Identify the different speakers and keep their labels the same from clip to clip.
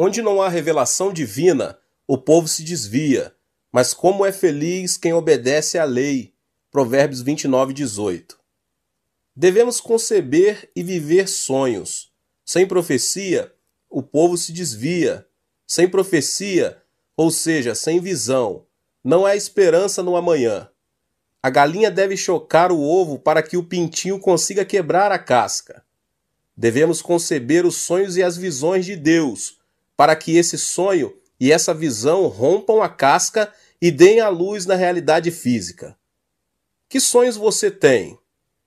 Speaker 1: Onde não há revelação divina, o povo se desvia, mas como é feliz quem obedece à lei. Provérbios 29:18. Devemos conceber e viver sonhos. Sem profecia, o povo se desvia. Sem profecia, ou seja, sem visão, não há esperança no amanhã. A galinha deve chocar o ovo para que o pintinho consiga quebrar a casca. Devemos conceber os sonhos e as visões de Deus, para que esse sonho e essa visão rompam a casca e deem a luz na realidade física. Que sonhos você tem?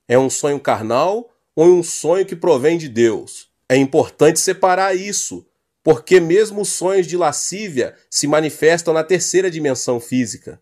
Speaker 1: É um sonho carnal ou um sonho que provém de Deus? É importante separar isso, porque mesmo os sonhos de lascívia se manifestam na terceira dimensão física.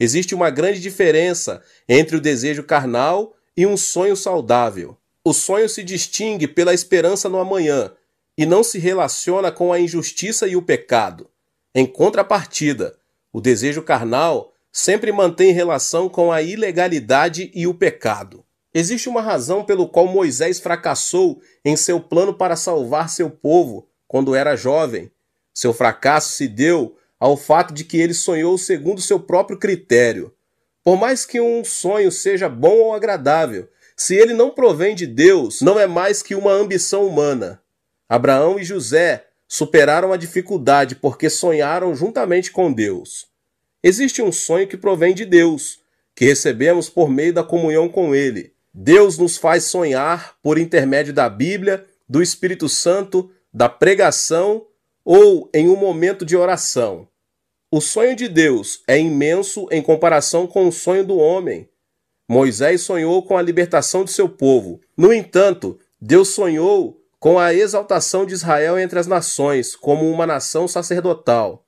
Speaker 1: Existe uma grande diferença entre o desejo carnal e um sonho saudável. O sonho se distingue pela esperança no amanhã e não se relaciona com a injustiça e o pecado. Em contrapartida, o desejo carnal sempre mantém relação com a ilegalidade e o pecado. Existe uma razão pelo qual Moisés fracassou em seu plano para salvar seu povo quando era jovem. Seu fracasso se deu ao fato de que ele sonhou segundo seu próprio critério. Por mais que um sonho seja bom ou agradável, se ele não provém de Deus, não é mais que uma ambição humana. Abraão e José superaram a dificuldade porque sonharam juntamente com Deus. Existe um sonho que provém de Deus, que recebemos por meio da comunhão com Ele. Deus nos faz sonhar por intermédio da Bíblia, do Espírito Santo, da pregação ou em um momento de oração. O sonho de Deus é imenso em comparação com o sonho do homem. Moisés sonhou com a libertação de seu povo. No entanto, Deus sonhou com a exaltação de Israel entre as nações, como uma nação sacerdotal.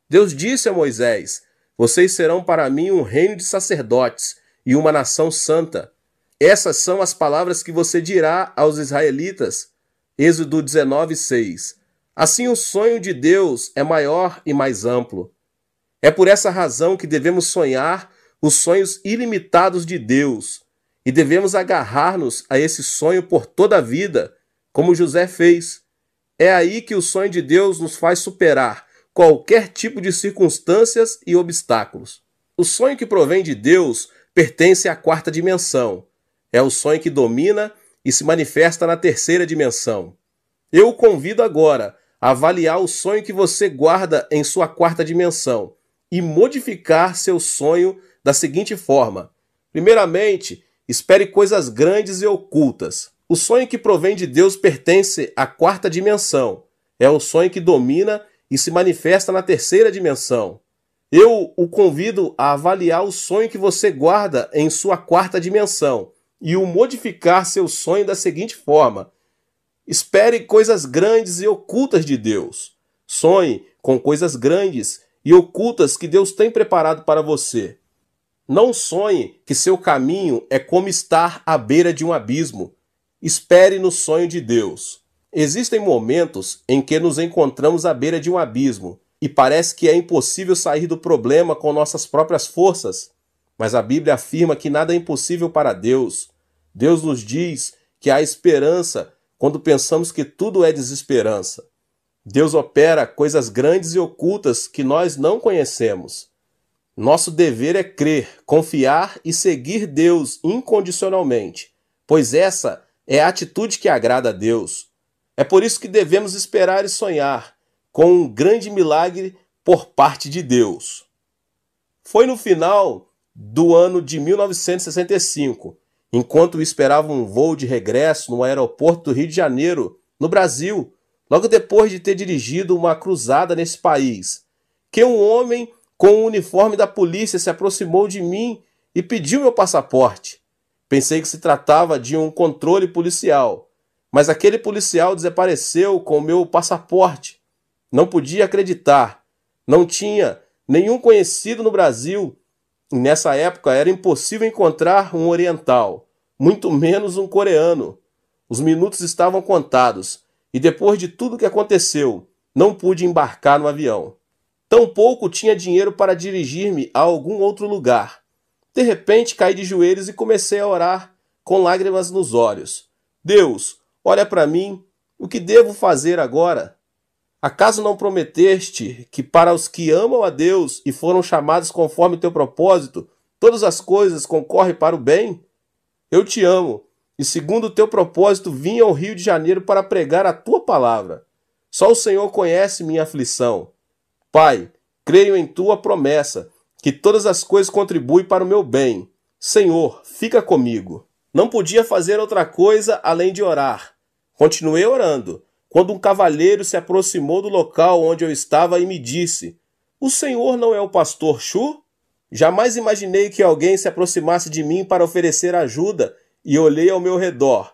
Speaker 1: Deus disse a Moisés: "Vocês serão para mim um reino de sacerdotes e uma nação santa." Essas são as palavras que você dirá aos israelitas. Êxodo 19:6. Assim, o sonho de Deus é maior e mais amplo. É por essa razão que devemos sonhar os sonhos ilimitados de Deus e devemos agarrar-nos a esse sonho por toda a vida, como José fez. É aí que o sonho de Deus nos faz superar qualquer tipo de circunstâncias e obstáculos. O sonho que provém de Deus pertence à quarta dimensão. É o sonho que domina e se manifesta na terceira dimensão. Eu o convido agora a avaliar o sonho que você guarda em sua quarta dimensão e modificar seu sonho da seguinte forma. Primeiramente, espere coisas grandes e ocultas. O sonho que provém de Deus pertence à quarta dimensão. É o sonho que domina e se manifesta na terceira dimensão. Eu o convido a avaliar o sonho que você guarda em sua quarta dimensão e o modificar seu sonho da seguinte forma. Espere coisas grandes e ocultas de Deus. Sonhe com coisas grandes e ocultas que Deus tem preparado para você. Não sonhe que seu caminho é como estar à beira de um abismo. Espere no sonho de Deus. Existem momentos em que nos encontramos à beira de um abismo e parece que é impossível sair do problema com nossas próprias forças. Mas a Bíblia afirma que nada é impossível para Deus. Deus nos diz que há esperança quando pensamos que tudo é desesperança. Deus opera coisas grandes e ocultas que nós não conhecemos. Nosso dever é crer, confiar e seguir Deus incondicionalmente, pois essa é a atitude que agrada a Deus. É por isso que devemos esperar e sonhar com um grande milagre por parte de Deus. Foi no final do ano de 1965, enquanto esperava um voo de regresso no aeroporto do Rio de Janeiro, no Brasil, logo depois de ter dirigido uma cruzada nesse país, que um homem com o uniforme da polícia se aproximou de mim e pediu meu passaporte. Pensei que se tratava de um controle policial, mas aquele policial desapareceu com o meu passaporte. Não podia acreditar. Não tinha nenhum conhecido no Brasil. E nessa época era impossível encontrar um oriental, muito menos um coreano. Os minutos estavam contados e depois de tudo que aconteceu, não pude embarcar no avião. Tampouco tinha dinheiro para dirigir-me a algum outro lugar. De repente caí de joelhos e comecei a orar com lágrimas nos olhos. Deus, olha para mim, o que devo fazer agora? Acaso não prometeste que para os que amam a Deus e foram chamados conforme teu propósito, todas as coisas concorrem para o bem? Eu te amo, e segundo o teu propósito vim ao Rio de Janeiro para pregar a tua palavra. Só o Senhor conhece minha aflição. Pai, creio em tua promessa, que todas as coisas contribuem para o meu bem. Senhor, fica comigo. Não podia fazer outra coisa além de orar. Continuei orando, quando um cavalheiro se aproximou do local onde eu estava e me disse: O senhor não é o pastor Chu? Jamais imaginei que alguém se aproximasse de mim para oferecer ajuda e olhei ao meu redor.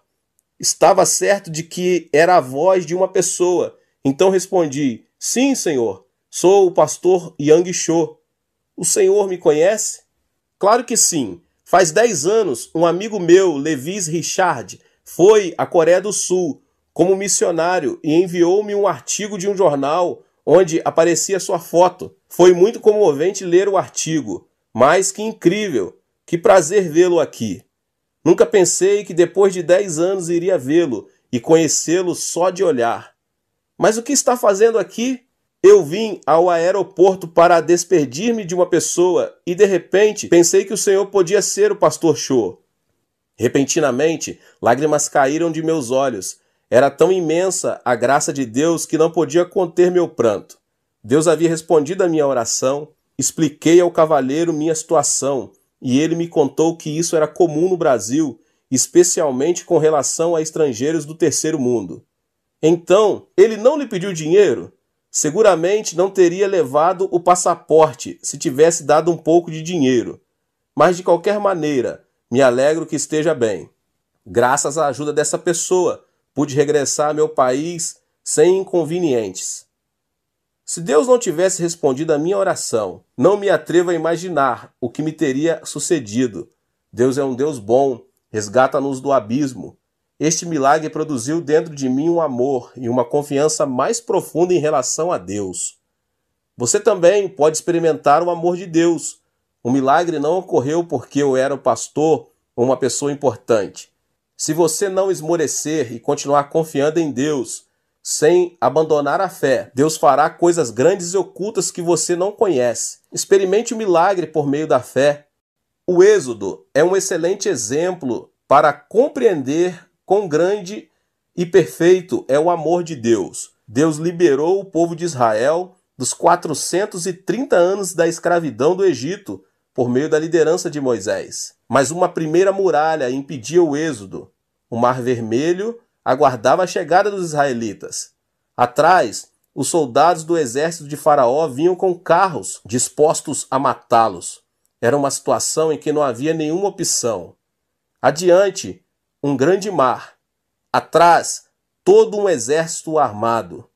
Speaker 1: Estava certo de que era a voz de uma pessoa, então respondi: Sim, senhor, sou o pastor Yang Cho. O senhor me conhece? Claro que sim. Faz 10 anos, um amigo meu, Levis Richard, foi à Coreia do Sul como missionário e enviou-me um artigo de um jornal onde aparecia sua foto. Foi muito comovente ler o artigo, mas que incrível, que prazer vê-lo aqui. Nunca pensei que depois de 10 anos iria vê-lo e conhecê-lo só de olhar. Mas o que está fazendo aqui? Eu vim ao aeroporto para despedir-me de uma pessoa e de repente pensei que o senhor podia ser o pastor Cho. Repentinamente, lágrimas caíram de meus olhos. Era tão imensa a graça de Deus que não podia conter meu pranto. Deus havia respondido à minha oração, expliquei ao cavalheiro minha situação e ele me contou que isso era comum no Brasil, especialmente com relação a estrangeiros do terceiro mundo. Então, ele não lhe pediu dinheiro? Seguramente não teria levado o passaporte se tivesse dado um pouco de dinheiro. Mas de qualquer maneira, me alegro que esteja bem. Graças à ajuda dessa pessoa, pude regressar ao meu país sem inconvenientes. Se Deus não tivesse respondido à minha oração, não me atrevo a imaginar o que me teria sucedido. Deus é um Deus bom, resgata-nos do abismo. Este milagre produziu dentro de mim um amor e uma confiança mais profunda em relação a Deus. Você também pode experimentar o amor de Deus. O milagre não ocorreu porque eu era o pastor ou uma pessoa importante. Se você não esmorecer e continuar confiando em Deus, sem abandonar a fé, Deus fará coisas grandes e ocultas que você não conhece. Experimente o milagre por meio da fé. O Êxodo é um excelente exemplo para compreender quão grande e perfeito é o amor de Deus. Deus liberou o povo de Israel dos 430 anos da escravidão do Egito por meio da liderança de Moisés. Mas uma primeira muralha impedia o êxodo. O Mar Vermelho aguardava a chegada dos israelitas. Atrás, os soldados do exército de Faraó vinham com carros dispostos a matá-los. Era uma situação em que não havia nenhuma opção. Adiante, um grande mar. Atrás, todo um exército armado.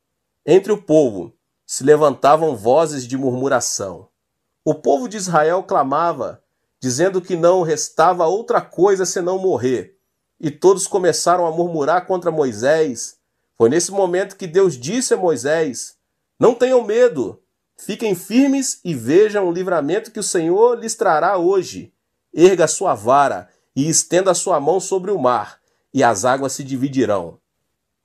Speaker 1: Entre o povo se levantavam vozes de murmuração. O povo de Israel clamava, dizendo que não restava outra coisa senão morrer. E todos começaram a murmurar contra Moisés. Foi nesse momento que Deus disse a Moisés: Não tenham medo, fiquem firmes e vejam o livramento que o Senhor lhes trará hoje. Erga a sua vara e estenda a sua mão sobre o mar, e as águas se dividirão.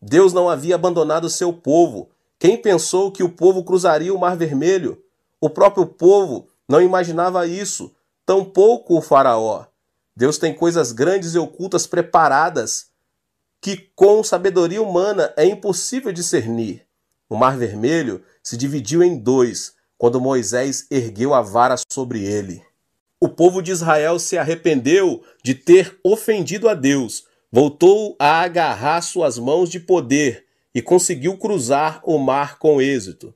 Speaker 1: Deus não havia abandonado o seu povo. Quem pensou que o povo cruzaria o Mar Vermelho? O próprio povo não imaginava isso, tampouco o faraó. Deus tem coisas grandes e ocultas preparadas que com sabedoria humana é impossível discernir. O Mar Vermelho se dividiu em dois quando Moisés ergueu a vara sobre ele. O povo de Israel se arrependeu de ter ofendido a Deus, voltou a agarrar suas mãos de poder e conseguiu cruzar o mar com êxito.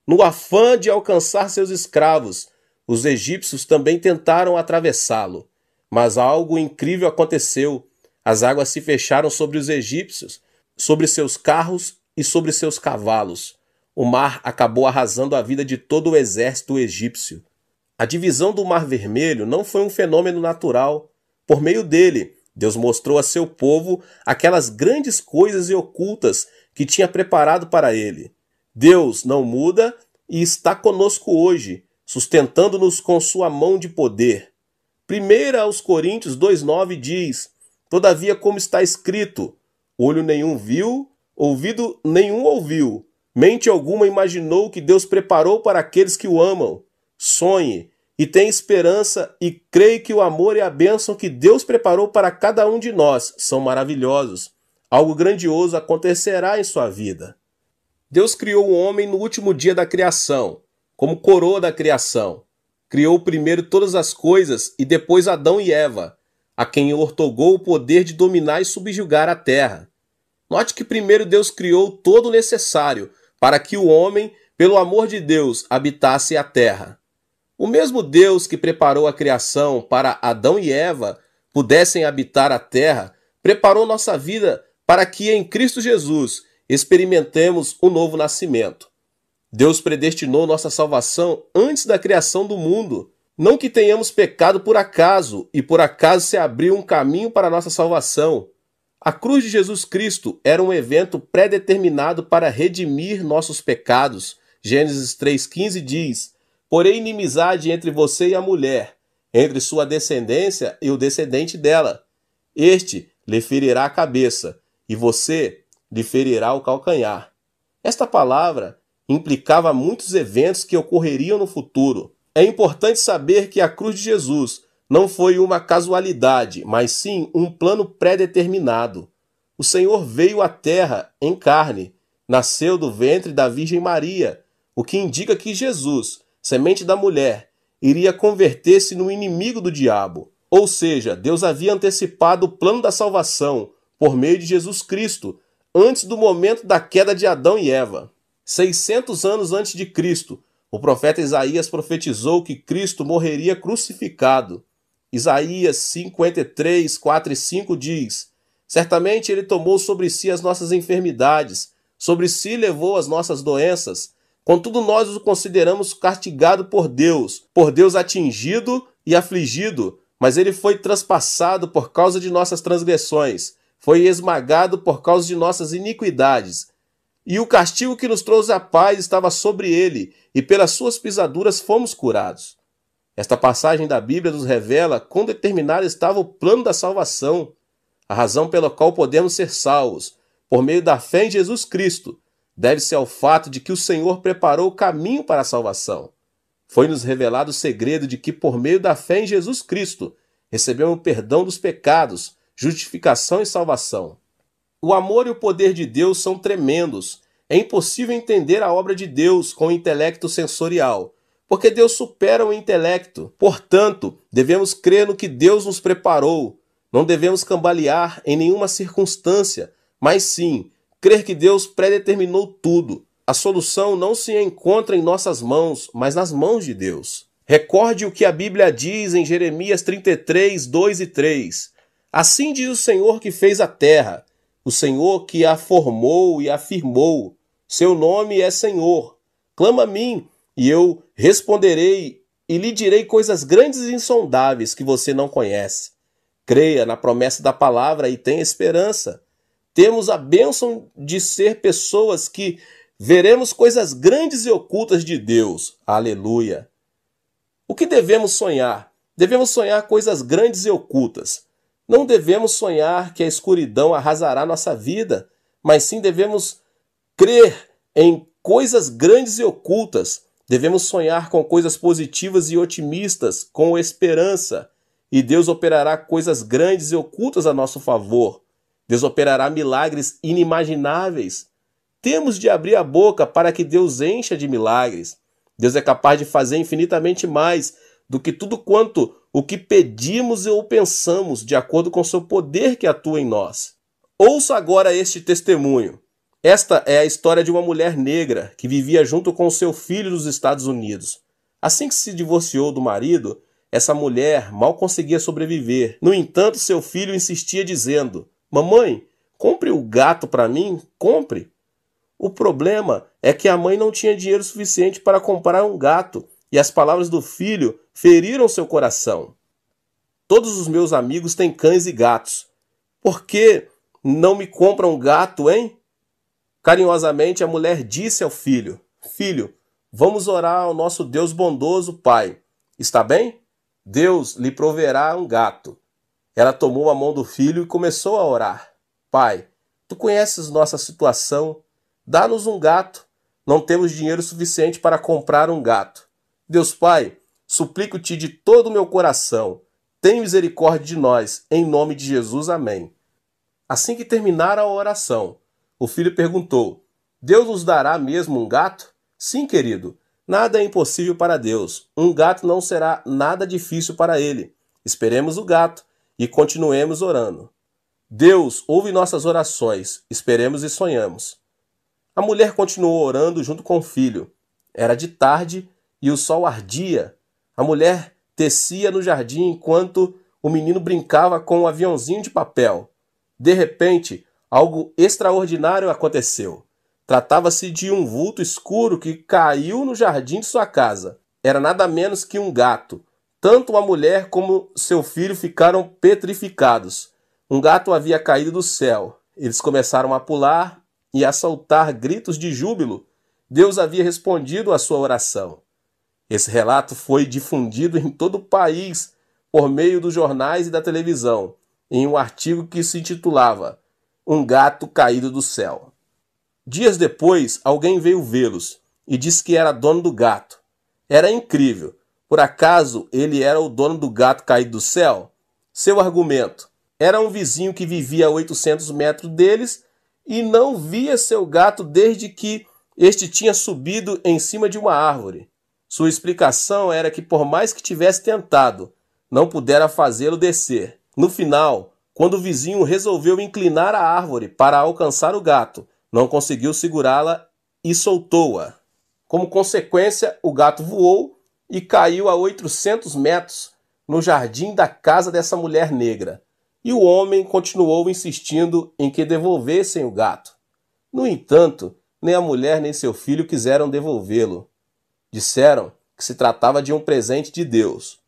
Speaker 1: No afã de alcançar seus escravos, os egípcios também tentaram atravessá-lo. Mas algo incrível aconteceu. As águas se fecharam sobre os egípcios, sobre seus carros e sobre seus cavalos. O mar acabou arrasando a vida de todo o exército egípcio. A divisão do Mar Vermelho não foi um fenômeno natural. Por meio dele, Deus mostrou a seu povo aquelas grandes coisas e ocultas que tinha preparado para ele. Deus não muda e está conosco hoje, sustentando-nos com sua mão de poder. 1 aos Coríntios 2,9 diz: Todavia, como está escrito, olho nenhum viu, ouvido nenhum ouviu, mente alguma imaginou que Deus preparou para aqueles que o amam. Sonhe e tenha esperança e creia que o amor e a bênção que Deus preparou para cada um de nós são maravilhosos. Algo grandioso acontecerá em sua vida. Deus criou o homem no último dia da criação, como coroa da criação. Criou primeiro todas as coisas e depois Adão e Eva, a quem outorgou o poder de dominar e subjugar a terra. Note que primeiro Deus criou todo o necessário para que o homem, pelo amor de Deus, habitasse a terra. O mesmo Deus que preparou a criação para Adão e Eva pudessem habitar a terra, preparou nossa vida para que em Cristo Jesus experimentemos o novo nascimento. Deus predestinou nossa salvação antes da criação do mundo. Não que tenhamos pecado por acaso, e por acaso se abriu um caminho para a nossa salvação. A cruz de Jesus Cristo era um evento pré-determinado para redimir nossos pecados. Gênesis 3,15 diz: "Porém inimizade entre você e a mulher, entre sua descendência e o descendente dela. Este lhe ferirá a cabeça, e você lhe ferirá o calcanhar." Esta palavra implicava muitos eventos que ocorreriam no futuro. É importante saber que a cruz de Jesus não foi uma casualidade, mas sim um plano pré-determinado. O Senhor veio à terra em carne, nasceu do ventre da Virgem Maria, o que indica que Jesus, semente da mulher, iria converter-se no inimigo do diabo. Ou seja, Deus havia antecipado o plano da salvação por meio de Jesus Cristo, antes do momento da queda de Adão e Eva. 600 anos antes de Cristo, o profeta Isaías profetizou que Cristo morreria crucificado. Isaías 53, 4 e 5 diz: "Certamente ele tomou sobre si as nossas enfermidades, sobre si levou as nossas doenças. Contudo nós o consideramos castigado por Deus atingido e afligido, mas ele foi transpassado por causa de nossas transgressões, foi esmagado por causa de nossas iniquidades. E o castigo que nos trouxe a paz estava sobre ele, e pelas suas pisaduras fomos curados." Esta passagem da Bíblia nos revela quão determinado estava o plano da salvação, a razão pela qual podemos ser salvos, por meio da fé em Jesus Cristo, deve-se ao fato de que o Senhor preparou o caminho para a salvação. Foi-nos revelado o segredo de que, por meio da fé em Jesus Cristo, recebemos o perdão dos pecados, justificação e salvação. O amor e o poder de Deus são tremendos. É impossível entender a obra de Deus com o intelecto sensorial, porque Deus supera o intelecto. Portanto, devemos crer no que Deus nos preparou. Não devemos cambalear em nenhuma circunstância, mas sim crer que Deus predeterminou tudo. A solução não se encontra em nossas mãos, mas nas mãos de Deus. Recorde o que a Bíblia diz em Jeremias 33, 2 e 3. "Assim diz o Senhor que fez a terra, o Senhor que a formou e a firmou. Seu nome é Senhor. Clama a mim, e eu responderei, e lhe direi coisas grandes e insondáveis que você não conhece." Creia na promessa da palavra e tenha esperança. Temos a bênção de ser pessoas que veremos coisas grandes e ocultas de Deus. Aleluia! O que devemos sonhar? Devemos sonhar coisas grandes e ocultas. Não devemos sonhar que a escuridão arrasará nossa vida, mas sim devemos crer em coisas grandes e ocultas. Devemos sonhar com coisas positivas e otimistas, com esperança. E Deus operará coisas grandes e ocultas a nosso favor. Deus operará milagres inimagináveis. Temos de abrir a boca para que Deus encha de milagres. Deus é capaz de fazer infinitamente mais do que tudo quanto o que pedimos ou pensamos, de acordo com o seu poder que atua em nós. Ouça agora este testemunho. Esta é a história de uma mulher negra que vivia junto com seu filho nos Estados Unidos. Assim que se divorciou do marido, essa mulher mal conseguia sobreviver. No entanto, seu filho insistia dizendo: "Mamãe, compre o gato para mim, compre." O problema é que a mãe não tinha dinheiro suficiente para comprar um gato, e as palavras do filho feriram seu coração. "Todos os meus amigos têm cães e gatos. Por que não me compram um gato, hein?" Carinhosamente, a mulher disse ao filho: "Filho, vamos orar ao nosso Deus bondoso, Pai. Está bem? Deus lhe proverá um gato." Ela tomou a mão do filho e começou a orar. "Pai, tu conheces nossa situação. Dá-nos um gato. não temos dinheiro suficiente para comprar um gato. Deus Pai, suplico-te de todo o meu coração, tem misericórdia de nós, em nome de Jesus, amém. Assim que terminara a oração, o filho perguntou: Deus nos dará mesmo um gato? Sim, querido, nada é impossível para Deus. Um gato não será nada difícil para ele. Esperemos o gato e continuemos orando. Deus ouve nossas orações, esperemos e sonhamos. A mulher continuou orando junto com o filho. Era de tarde e o sol ardia. A mulher tecia no jardim enquanto o menino brincava com um aviãozinho de papel. De repente, algo extraordinário aconteceu. Tratava-se de um vulto escuro que caiu no jardim de sua casa. Era nada menos que um gato. Tanto a mulher como seu filho ficaram petrificados. Um gato havia caído do céu. Eles começaram a pular e a soltar gritos de júbilo. Deus havia respondido à sua oração. Esse relato foi difundido em todo o país por meio dos jornais e da televisão, em um artigo que se intitulava Um Gato Caído do Céu. Dias depois, alguém veio vê-los e disse que era dono do gato. Era incrível. Por acaso ele era o dono do gato caído do céu? Seu argumento: era um vizinho que vivia a 800 metros deles e não via seu gato desde que este tinha subido em cima de uma árvore. Sua explicação era que, por mais que tivesse tentado, não pudera fazê-lo descer. No final, quando o vizinho resolveu inclinar a árvore para alcançar o gato, não conseguiu segurá-la e soltou-a. Como consequência, o gato voou e caiu a 800 metros no jardim da casa dessa mulher negra. E o homem continuou insistindo em que devolvessem o gato. No entanto, nem a mulher nem seu filho quiseram devolvê-lo. Disseram que se tratava de um presente de Deus.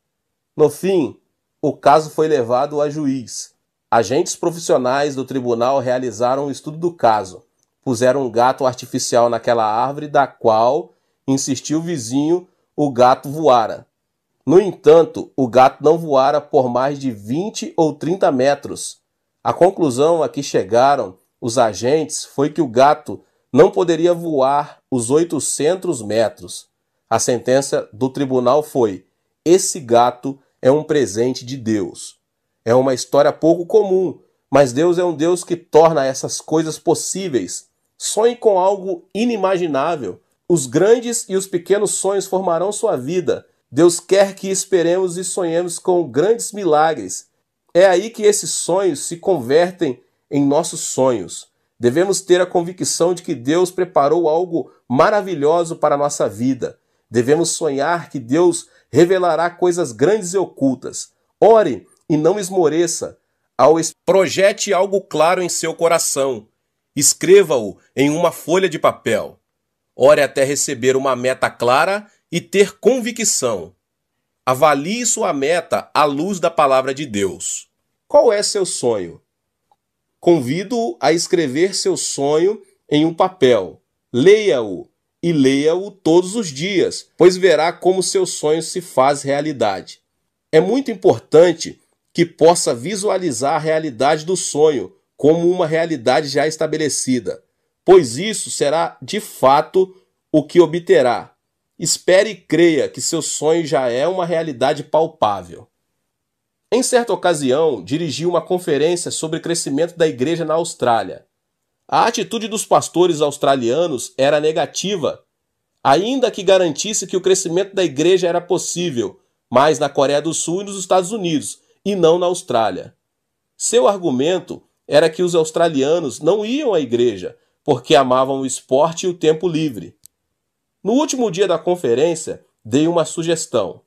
Speaker 1: No fim, o caso foi levado a juiz. Agentes profissionais do tribunal realizaram um estudo do caso. Puseram um gato artificial naquela árvore da qual, insistiu o vizinho, o gato voara. No entanto, o gato não voara por mais de 20 ou 30 metros. A conclusão a que chegaram os agentes foi que o gato não poderia voar os 800 metros. A sentença do tribunal foi: esse gato é um presente de Deus. É uma história pouco comum, mas Deus é um Deus que torna essas coisas possíveis. Sonhe com algo inimaginável. Os grandes e os pequenos sonhos formarão sua vida. Deus quer que esperemos e sonhemos com grandes milagres. É aí que esses sonhos se convertem em nossos sonhos. Devemos ter a convicção de que Deus preparou algo maravilhoso para a nossa vida. Devemos sonhar que Deus revelará coisas grandes e ocultas. Ore e não esmoreça. Projete algo claro em seu coração. Escreva-o em uma folha de papel. Ore até receber uma meta clara e ter convicção. Avalie sua meta à luz da palavra de Deus. Qual é seu sonho? Convido-o a escrever seu sonho em um papel. Leia-o e leia-o todos os dias, pois verá como seu sonho se faz realidade. É muito importante que possa visualizar a realidade do sonho como uma realidade já estabelecida, pois isso será de fato o que obterá. Espere e creia que seu sonho já é uma realidade palpável. Em certa ocasião, dirigi uma conferência sobre crescimento da igreja na Austrália. A atitude dos pastores australianos era negativa, ainda que garantisse que o crescimento da igreja era possível, mas na Coreia do Sul e nos Estados Unidos, e não na Austrália. Seu argumento era que os australianos não iam à igreja porque amavam o esporte e o tempo livre. No último dia da conferência, dei uma sugestão.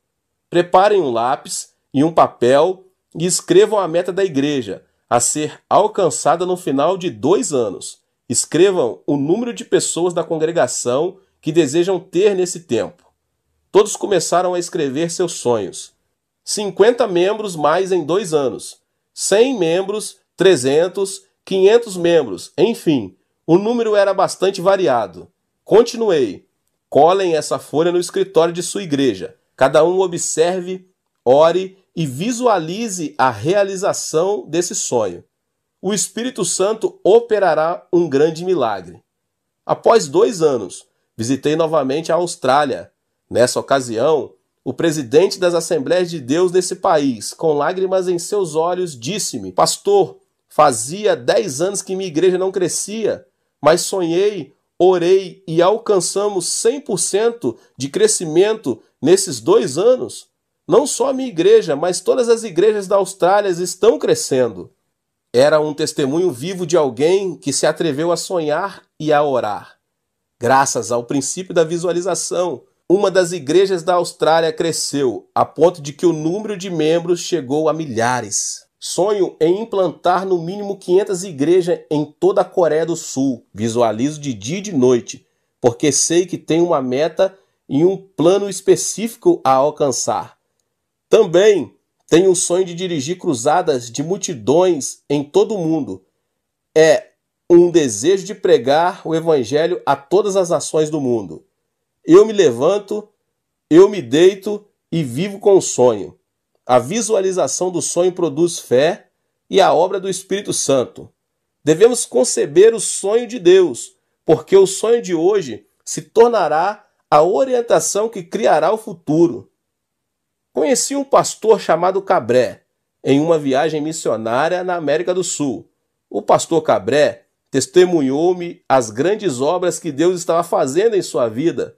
Speaker 1: Preparem um lápis e um papel e escrevam a meta da igreja, a ser alcançada no final de 2 anos. Escrevam o número de pessoas da congregação que desejam ter nesse tempo. Todos começaram a escrever seus sonhos. 50 membros mais em 2 anos. 100 membros, 300, 500 membros, enfim, o número era bastante variado. Continuei. Colhem essa folha no escritório de sua igreja. Cada um observe, ore e visualize a realização desse sonho. O Espírito Santo operará um grande milagre. Após 2 anos, visitei novamente a Austrália. Nessa ocasião, o presidente das Assembleias de Deus desse país, com lágrimas em seus olhos, disse-me: Pastor, fazia 10 anos que minha igreja não crescia, mas sonhei, orei e alcançamos 100% de crescimento nesses 2 anos. Não só a minha igreja, mas todas as igrejas da Austrália estão crescendo. Era um testemunho vivo de alguém que se atreveu a sonhar e a orar. Graças ao princípio da visualização, uma das igrejas da Austrália cresceu, a ponto de que o número de membros chegou a milhares. Sonho em implantar no mínimo 500 igrejas em toda a Coreia do Sul. Visualizo de dia e de noite, porque sei que tenho uma meta e um plano específico a alcançar. Também tenho o sonho de dirigir cruzadas de multidões em todo o mundo. É um desejo de pregar o evangelho a todas as nações do mundo. Eu me levanto, eu me deito e vivo com o sonho. A visualização do sonho produz fé e a obra do Espírito Santo. Devemos conceber o sonho de Deus, porque o sonho de hoje se tornará a orientação que criará o futuro. Conheci um pastor chamado Cabré em uma viagem missionária na América do Sul. O pastor Cabré testemunhou-me as grandes obras que Deus estava fazendo em sua vida.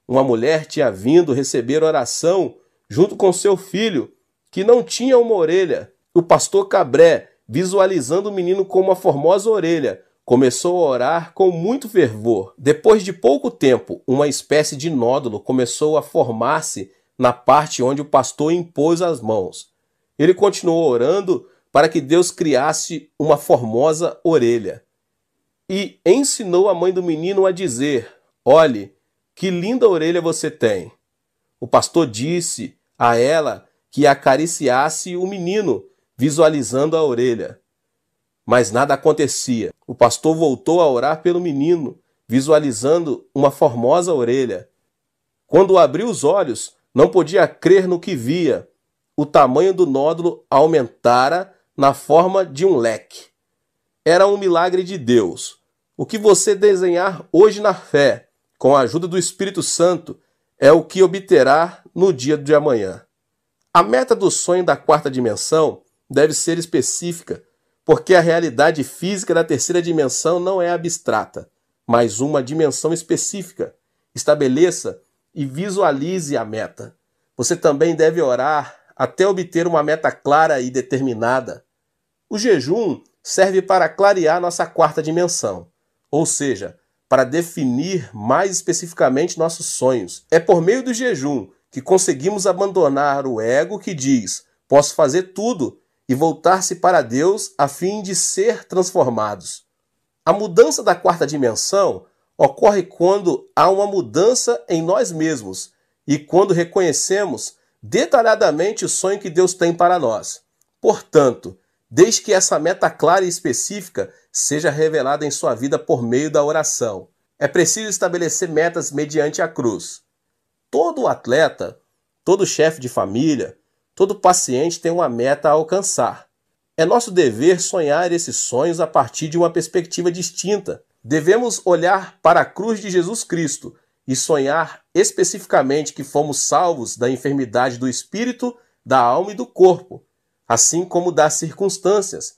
Speaker 1: Uma mulher tinha vindo receber oração junto com seu filho, que não tinha uma orelha. O pastor Cabré, visualizando o menino com uma formosa orelha, começou a orar com muito fervor. Depois de pouco tempo, uma espécie de nódulo começou a formar-se na parte onde o pastor impôs as mãos. Ele continuou orando para que Deus criasse uma formosa orelha. E ensinou a mãe do menino a dizer: olhe, que linda orelha você tem. O pastor disse a ela que acariciasse o menino, visualizando a orelha. Mas nada acontecia. O pastor voltou a orar pelo menino, visualizando uma formosa orelha. Quando abriu os olhos, não podia crer no que via. O tamanho do nódulo aumentara na forma de um leque. Era um milagre de Deus. O que você desenhar hoje na fé, com a ajuda do Espírito Santo, é o que obterá no dia de amanhã. A meta do sonho da quarta dimensão deve ser específica, porque a realidade física da terceira dimensão não é abstrata, mas uma dimensão específica. Estabeleça e visualize a meta. Você também deve orar até obter uma meta clara e determinada. O jejum serve para clarear nossa quarta dimensão, ou seja, para definir mais especificamente nossos sonhos. É por meio do jejum que conseguimos abandonar o ego que diz: posso fazer tudo, e voltar-se para Deus a fim de ser transformados. A mudança da quarta dimensão ocorre quando há uma mudança em nós mesmos e quando reconhecemos detalhadamente o sonho que Deus tem para nós. Portanto, desde que essa meta clara e específica seja revelada em sua vida por meio da oração, é preciso estabelecer metas mediante a cruz. Todo atleta, todo chefe de família, todo paciente tem uma meta a alcançar. É nosso dever sonhar esses sonhos a partir de uma perspectiva distinta. Devemos olhar para a cruz de Jesus Cristo e sonhar especificamente que fomos salvos da enfermidade do espírito, da alma e do corpo, assim como das circunstâncias.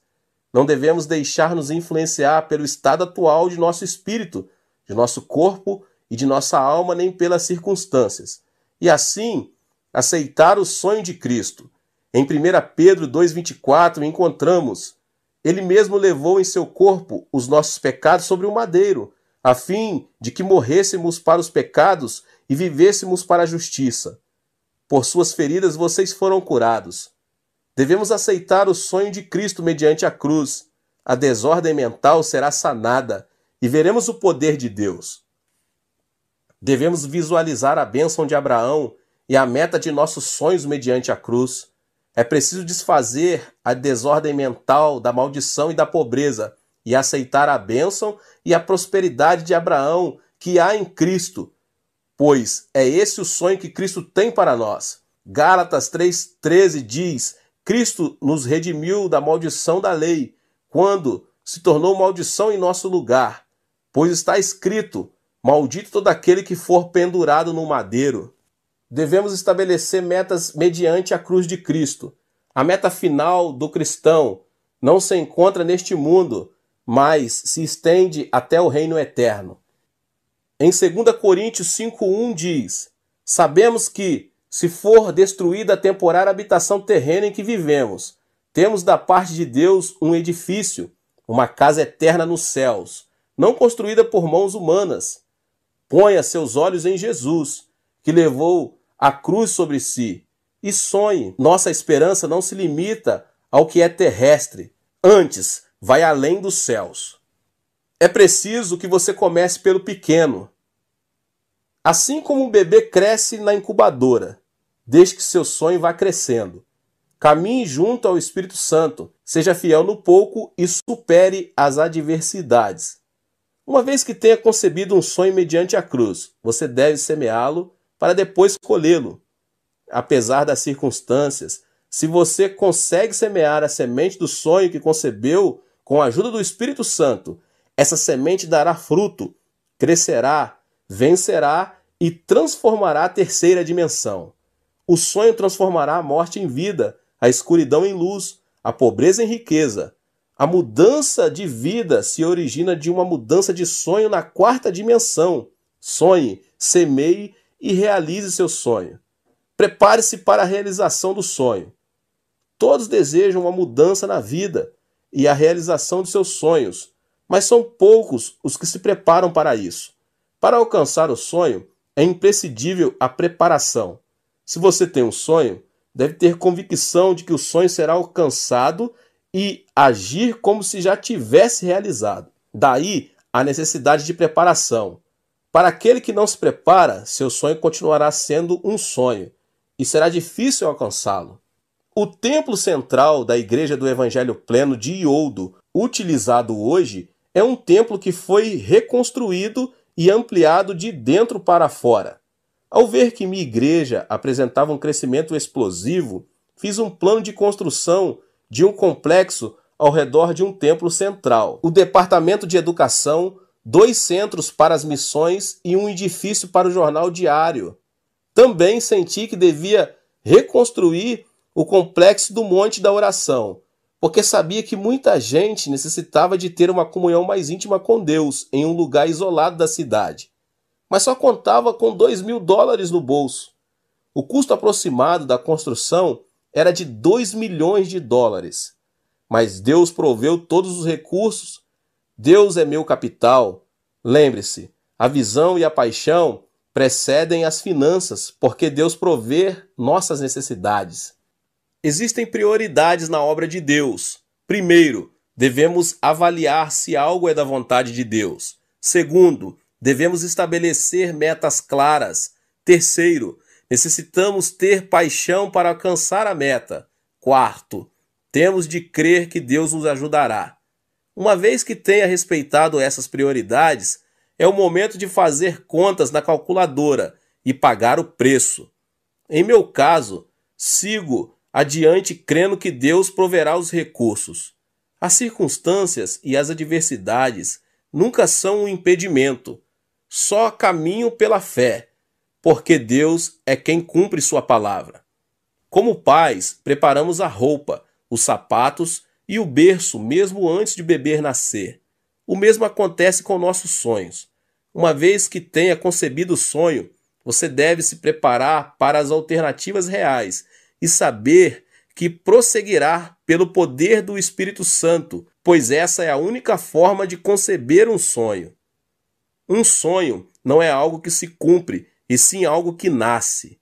Speaker 1: Não devemos deixar-nos influenciar pelo estado atual de nosso espírito, de nosso corpo e de nossa alma, nem pelas circunstâncias. E assim, aceitar o sonho de Cristo. Em 1 Pedro 2,24 encontramos: Ele mesmo levou em seu corpo os nossos pecados sobre o madeiro, a fim de que morrêssemos para os pecados e vivêssemos para a justiça. Por suas feridas vocês foram curados. Devemos aceitar o sonho de Cristo mediante a cruz. A desordem mental será sanada e veremos o poder de Deus. Devemos visualizar a bênção de Abraão e a meta de nossos sonhos mediante a cruz. É preciso desfazer a desordem mental da maldição e da pobreza e aceitar a bênção e a prosperidade de Abraão que há em Cristo, pois é esse o sonho que Cristo tem para nós. Gálatas 3,13 diz: Cristo nos redimiu da maldição da lei, quando se tornou maldição em nosso lugar, pois está escrito: Maldito todo aquele que for pendurado no madeiro. Devemos estabelecer metas mediante a cruz de Cristo. A meta final do cristão não se encontra neste mundo, mas se estende até o reino eterno. Em 2 Coríntios 5:1 diz: sabemos que, se for destruída a temporária habitação terrena em que vivemos, temos da parte de Deus um edifício, uma casa eterna nos céus, não construída por mãos humanas. Ponha seus olhos em Jesus, que levou a cruz sobre si, e sonhe. Nossa esperança não se limita ao que é terrestre, antes vai além dos céus. É preciso que você comece pelo pequeno. Assim como um bebê cresce na incubadora, desde que seu sonho vá crescendo. Caminhe junto ao Espírito Santo, seja fiel no pouco e supere as adversidades. Uma vez que tenha concebido um sonho mediante a cruz, você deve semeá-lo para depois colhê-lo. Apesar das circunstâncias, se você consegue semear a semente do sonho que concebeu com a ajuda do Espírito Santo, essa semente dará fruto, crescerá, vencerá e transformará a terceira dimensão. O sonho transformará a morte em vida, a escuridão em luz, a pobreza em riqueza. A mudança de vida se origina de uma mudança de sonho na quarta dimensão. Sonhe, semeie e realize seu sonho. Prepare-se para a realização do sonho. Todos desejam uma mudança na vida e a realização de seus sonhos, mas são poucos os que se preparam para isso. Para alcançar o sonho, é imprescindível a preparação. Se você tem um sonho, deve ter convicção de que o sonho será alcançado e agir como se já tivesse realizado. Daí a necessidade de preparação. Para aquele que não se prepara, seu sonho continuará sendo um sonho e será difícil alcançá-lo. O templo central da Igreja do Evangelho Pleno de Ioldo, utilizado hoje, é um templo que foi reconstruído e ampliado de dentro para fora. Ao ver que minha igreja apresentava um crescimento explosivo, fiz um plano de construção de um complexo ao redor de um templo central, o Departamento de Educação, 2 centros para as missões e um edifício para o jornal diário. Também senti que devia reconstruir o complexo do Monte da Oração, porque sabia que muita gente necessitava de ter uma comunhão mais íntima com Deus em um lugar isolado da cidade, mas só contava com $2.000 no bolso. O custo aproximado da construção era de $2 milhões, mas Deus proveu todos os recursos. Deus é meu capital. Lembre-se, a visão e a paixão precedem as finanças, porque Deus provê nossas necessidades. Existem prioridades na obra de Deus. Primeiro, devemos avaliar se algo é da vontade de Deus. Segundo, devemos estabelecer metas claras. Terceiro, necessitamos ter paixão para alcançar a meta. Quarto, temos de crer que Deus nos ajudará. Uma vez que tenha respeitado essas prioridades, é o momento de fazer contas na calculadora e pagar o preço. Em meu caso, sigo adiante crendo que Deus proverá os recursos. As circunstâncias e as adversidades nunca são um impedimento. Só caminho pela fé, porque Deus é quem cumpre sua palavra. Como pais, preparamos a roupa, os sapatos e o berço mesmo antes de o bebê nascer. O mesmo acontece com nossos sonhos. Uma vez que tenha concebido o sonho, você deve se preparar para as alternativas reais e saber que prosseguirá pelo poder do Espírito Santo, pois essa é a única forma de conceber um sonho. Um sonho não é algo que se cumpre, e sim algo que nasce.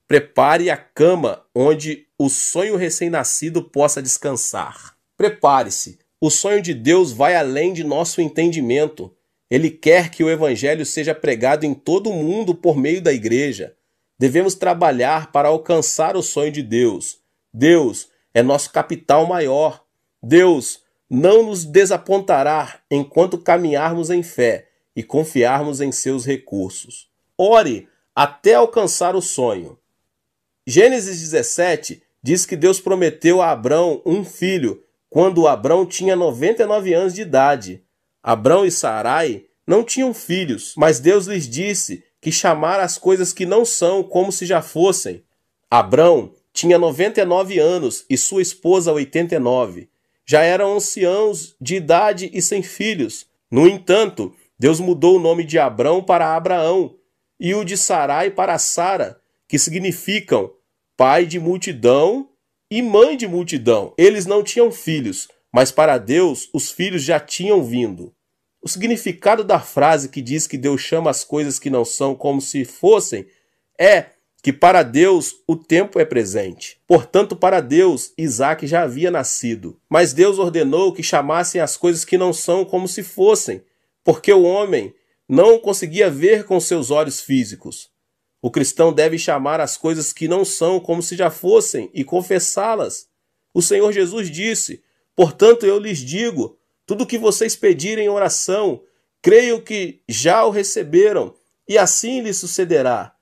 Speaker 1: Prepare a cama onde o sonho recém-nascido possa descansar. Prepare-se. O sonho de Deus vai além de nosso entendimento. Ele quer que o Evangelho seja pregado em todo o mundo por meio da igreja. Devemos trabalhar para alcançar o sonho de Deus. Deus é nosso capital maior. Deus não nos desapontará enquanto caminharmos em fé e confiarmos em seus recursos. Ore até alcançar o sonho. Gênesis 17 diz que Deus prometeu a Abrão um filho quando Abrão tinha 99 anos de idade. Abrão e Sarai não tinham filhos, mas Deus lhes disse que chamara as coisas que não são como se já fossem. Abrão tinha 99 anos e sua esposa 89. Já eram anciãos de idade e sem filhos. No entanto, Deus mudou o nome de Abrão para Abraão e o de Sarai para Sara, que significam pai de multidão e mãe de multidão. Eles não tinham filhos, mas para Deus os filhos já tinham vindo. O significado da frase que diz que Deus chama as coisas que não são como se fossem é que para Deus o tempo é presente. Portanto, para Deus, Isaque já havia nascido. Mas Deus ordenou que chamassem as coisas que não são como se fossem, porque o homem não conseguia ver com seus olhos físicos. O cristão deve chamar as coisas que não são como se já fossem e confessá-las. O Senhor Jesus disse: portanto, eu lhes digo, tudo o que vocês pedirem em oração, creio que já o receberam, e assim lhes sucederá.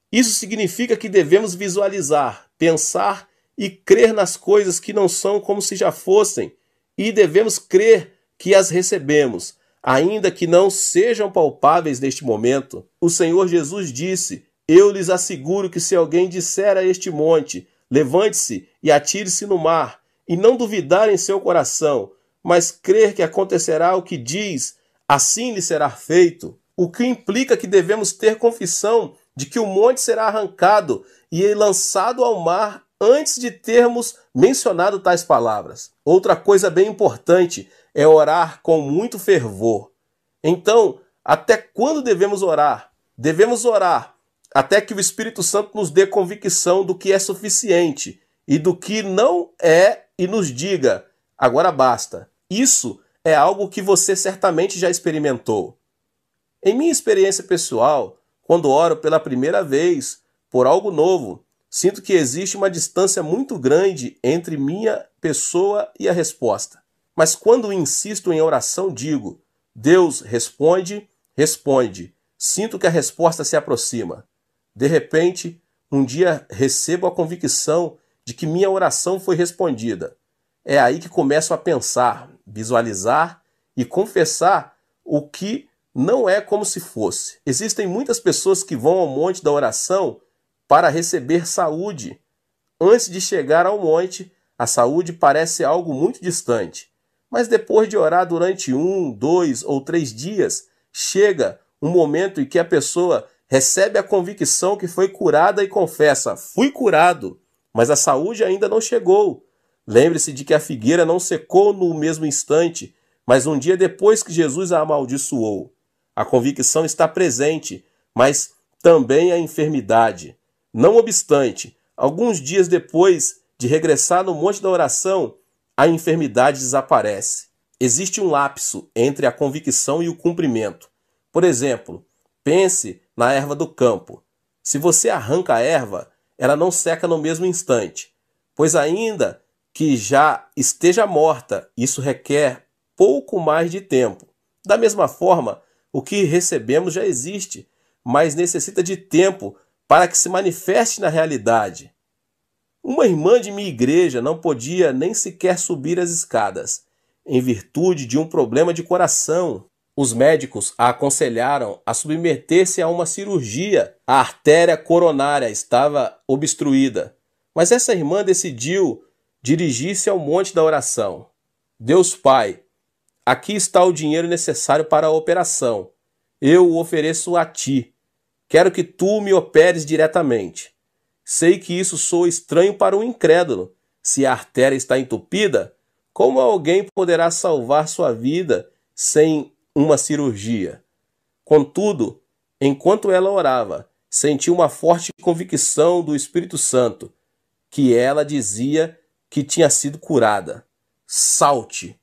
Speaker 1: Isso significa que devemos visualizar, pensar e crer nas coisas que não são como se já fossem, e devemos crer que as recebemos, ainda que não sejam palpáveis neste momento. O Senhor Jesus disse: eu lhes asseguro que se alguém disser a este monte, levante-se e atire-se no mar, e não duvidar em seu coração, mas crer que acontecerá o que diz, assim lhe será feito. O que implica que devemos ter confissão de que o monte será arrancado e lançado ao mar antes de termos mencionado tais palavras. Outra coisa bem importante é orar com muito fervor. Então, até quando devemos orar? Devemos orar até que o Espírito Santo nos dê convicção do que é suficiente e do que não é e nos diga: agora basta. Isso é algo que você certamente já experimentou. Em minha experiência pessoal, quando oro pela primeira vez por algo novo, sinto que existe uma distância muito grande entre minha pessoa e a resposta. Mas quando insisto em oração, digo: Deus responde, responde. Sinto que a resposta se aproxima. De repente, um dia recebo a convicção de que minha oração foi respondida. É aí que começo a pensar, visualizar e confessar o que não é como se fosse. Existem muitas pessoas que vão ao monte da oração para receber saúde. Antes de chegar ao monte, a saúde parece algo muito distante. Mas depois de orar durante 1, 2 ou 3 dias, chega um momento em que a pessoa recebe a convicção que foi curada e confessa: fui curado, mas a saúde ainda não chegou. Lembre-se de que a figueira não secou no mesmo instante, mas um dia depois que Jesus a amaldiçoou. A convicção está presente, mas também a enfermidade. Não obstante, alguns dias depois de regressar no monte da oração, a enfermidade desaparece. Existe um lapso entre a convicção e o cumprimento. Por exemplo, pense na erva do campo. Se você arranca a erva, ela não seca no mesmo instante, pois ainda que já esteja morta, isso requer pouco mais de tempo. Da mesma forma, o que recebemos já existe, mas necessita de tempo para que se manifeste na realidade. Uma irmã de minha igreja não podia nem sequer subir as escadas, em virtude de um problema de coração. Os médicos a aconselharam a submeter-se a uma cirurgia. A artéria coronária estava obstruída, mas essa irmã decidiu dirigir-se ao monte da oração. Deus Pai, aqui está o dinheiro necessário para a operação. Eu o ofereço a ti. Quero que tu me operes diretamente. Sei que isso soa estranho para um incrédulo. Se a artéria está entupida, como alguém poderá salvar sua vida sem uma cirurgia? Contudo, enquanto ela orava, senti uma forte convicção do Espírito Santo, que ela dizia que tinha sido curada. Salte!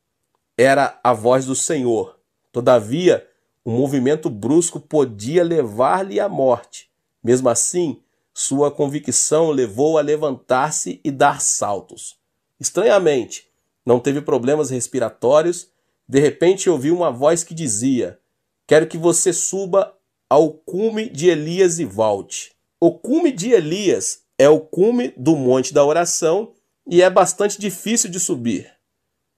Speaker 1: Era a voz do Senhor. Todavia, um movimento brusco podia levar-lhe à morte. Mesmo assim, sua convicção levou a levantar-se e dar saltos. Estranhamente, não teve problemas respiratórios. De repente ouviu uma voz que dizia: quero que você suba ao cume de Elias e volte. O cume de Elias é o cume do monte da oração e é bastante difícil de subir,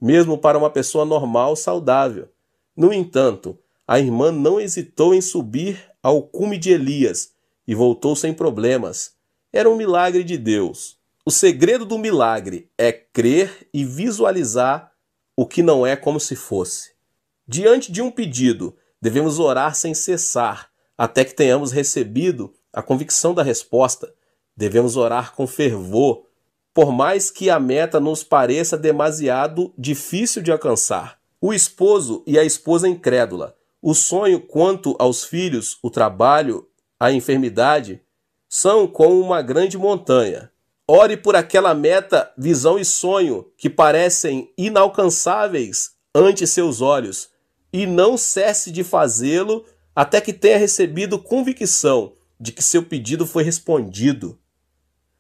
Speaker 1: mesmo para uma pessoa normal, saudável. No entanto, a irmã não hesitou em subir ao cume de Elias e voltou sem problemas. Era um milagre de Deus. O segredo do milagre é crer e visualizar o que não é como se fosse. Diante de um pedido, devemos orar sem cessar, até que tenhamos recebido a convicção da resposta. Devemos orar com fervor, por mais que a meta nos pareça demasiado difícil de alcançar. O esposo e a esposa incrédula, o sonho quanto aos filhos, o trabalho, a enfermidade, são como uma grande montanha. Ore por aquela meta, visão e sonho que parecem inalcançáveis ante seus olhos e não cesse de fazê-lo até que tenha recebido convicção de que seu pedido foi respondido.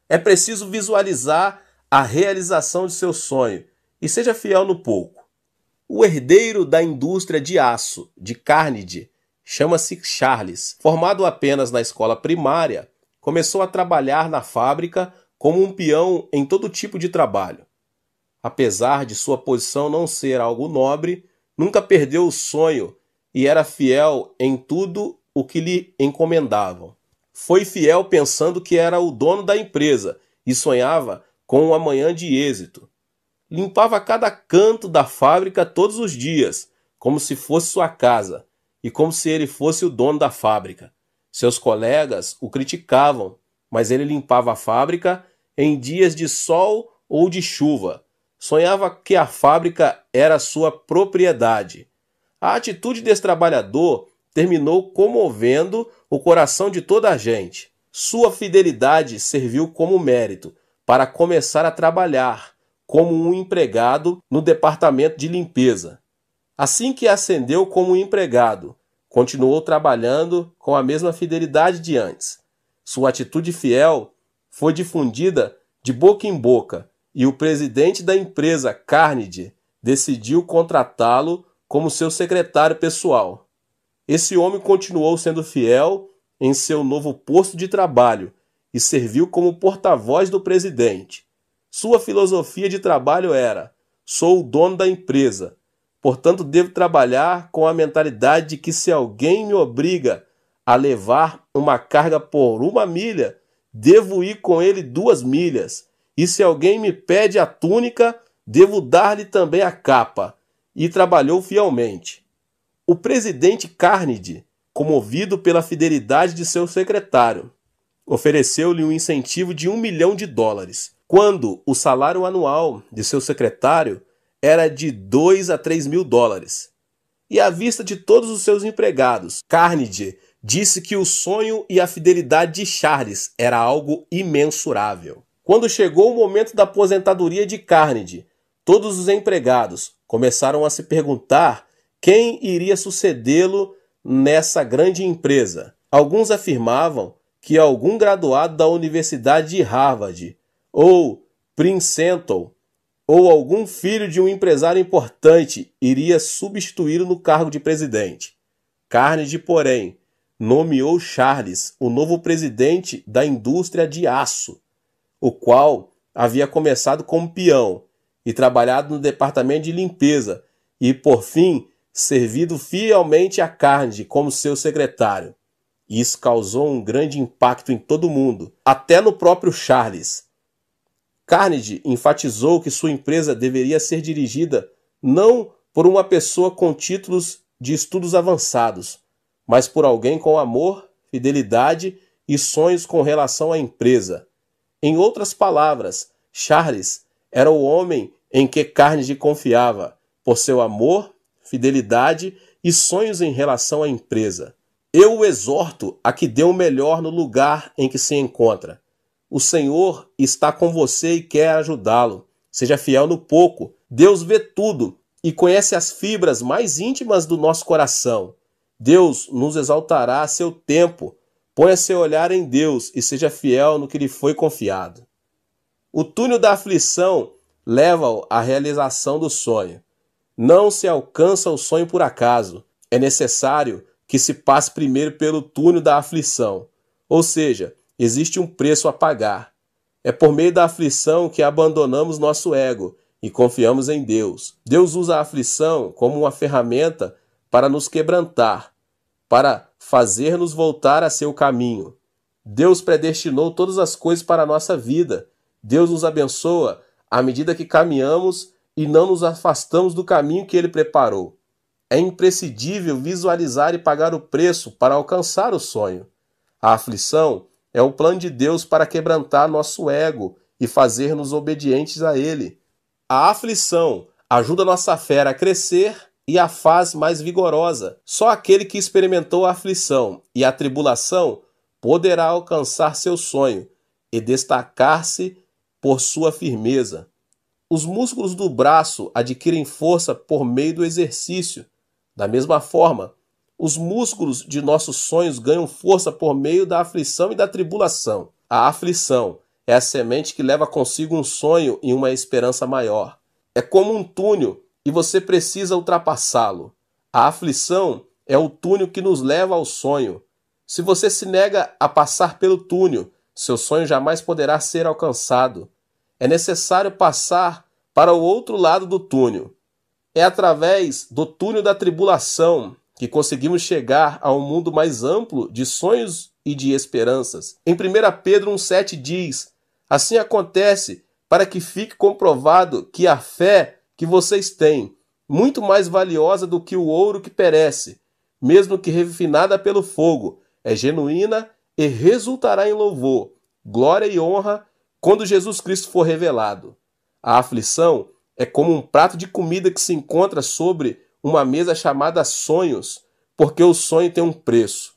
Speaker 1: É preciso visualizar a realização de seu sonho e seja fiel no pouco. O herdeiro da indústria de aço de Carnegie chama-se Charles. Formado apenas na escola primária, começou a trabalhar na fábrica como um peão em todo tipo de trabalho. Apesar de sua posição não ser algo nobre, nunca perdeu o sonho e era fiel em tudo o que lhe encomendavam. Foi fiel pensando que era o dono da empresa e sonhava com um amanhã de êxito. Limpava cada canto da fábrica todos os dias, como se fosse sua casa e como se ele fosse o dono da fábrica. Seus colegas o criticavam, mas ele limpava a fábrica em dias de sol ou de chuva. Sonhava que a fábrica era sua propriedade. A atitude desse trabalhador terminou comovendo o coração de toda a gente. Sua fidelidade serviu como mérito para começar a trabalhar como um empregado no departamento de limpeza. Assim que ascendeu como empregado, continuou trabalhando com a mesma fidelidade de antes. Sua atitude fiel foi difundida de boca em boca e o presidente da empresa, Carnegie, decidiu contratá-lo como seu secretário pessoal. Esse homem continuou sendo fiel em seu novo posto de trabalho e serviu como porta-voz do presidente. Sua filosofia de trabalho era: sou o dono da empresa, portanto devo trabalhar com a mentalidade de que se alguém me obriga a levar uma carga por 1 milha, devo ir com ele 2 milhas. E se alguém me pede a túnica, devo dar-lhe também a capa. E trabalhou fielmente. O presidente Carnegie, comovido pela fidelidade de seu secretário, ofereceu-lhe um incentivo de $1 milhão, quando o salário anual de seu secretário era de $2 a $3 mil. E à vista de todos os seus empregados, Carnegie disse que o sonho e a fidelidade de Charles era algo imensurável. Quando chegou o momento da aposentadoria de Carnegie, todos os empregados começaram a se perguntar quem iria sucedê-lo nessa grande empresa. Alguns afirmavam que algum graduado da Universidade de Harvard ou Princeton ou algum filho de um empresário importante iria substituí-lo no cargo de presidente. Carnegie, porém, nomeou Charles o novo presidente da indústria de aço, o qual havia começado como peão e trabalhado no departamento de limpeza e, por fim, servido fielmente a Carnegie como seu secretário. Isso causou um grande impacto em todo o mundo, até no próprio Charles. Carnegie enfatizou que sua empresa deveria ser dirigida não por uma pessoa com títulos de estudos avançados, mas por alguém com amor, fidelidade e sonhos com relação à empresa. Em outras palavras, Charles era o homem em que Carnegie confiava, por seu amor, fidelidade e sonhos em relação à empresa. Eu o exorto a que dê o melhor no lugar em que se encontra. O Senhor está com você e quer ajudá-lo. Seja fiel no pouco. Deus vê tudo e conhece as fibras mais íntimas do nosso coração. Deus nos exaltará a seu tempo. Ponha seu olhar em Deus e seja fiel no que lhe foi confiado. O túnel da aflição leva-o à realização do sonho. Não se alcança o sonho por acaso. É necessário que se passe primeiro pelo túnel da aflição. Ou seja, existe um preço a pagar. É por meio da aflição que abandonamos nosso ego e confiamos em Deus. Deus usa a aflição como uma ferramenta para nos quebrantar, para fazer-nos voltar a seu caminho. Deus predestinou todas as coisas para a nossa vida. Deus nos abençoa à medida que caminhamos e não nos afastamos do caminho que Ele preparou. É imprescindível visualizar e pagar o preço para alcançar o sonho. A aflição é o plano de Deus para quebrantar nosso ego e fazer-nos obedientes a Ele. A aflição ajuda nossa fé a crescer e a faz mais vigorosa. Só aquele que experimentou a aflição e a tribulação poderá alcançar seu sonho e destacar-se por sua firmeza. Os músculos do braço adquirem força por meio do exercício. Da mesma forma, os músculos de nossos sonhos ganham força por meio da aflição e da tribulação. A aflição é a semente que leva consigo um sonho e uma esperança maior. É como um túnel e você precisa ultrapassá-lo. A aflição é o túnel que nos leva ao sonho. Se você se nega a passar pelo túnel, seu sonho jamais poderá ser alcançado. É necessário passar para o outro lado do túnel. É através do túnel da tribulação que conseguimos chegar a um mundo mais amplo de sonhos e de esperanças. Em 1 Pedro 1,7 diz: assim acontece para que fique comprovado que a fé que vocês têm, muito mais valiosa do que o ouro que perece, mesmo que refinada pelo fogo, é genuína e resultará em louvor, glória e honra quando Jesus Cristo for revelado. A aflição é como um prato de comida que se encontra sobre uma mesa chamada sonhos, porque o sonho tem um preço.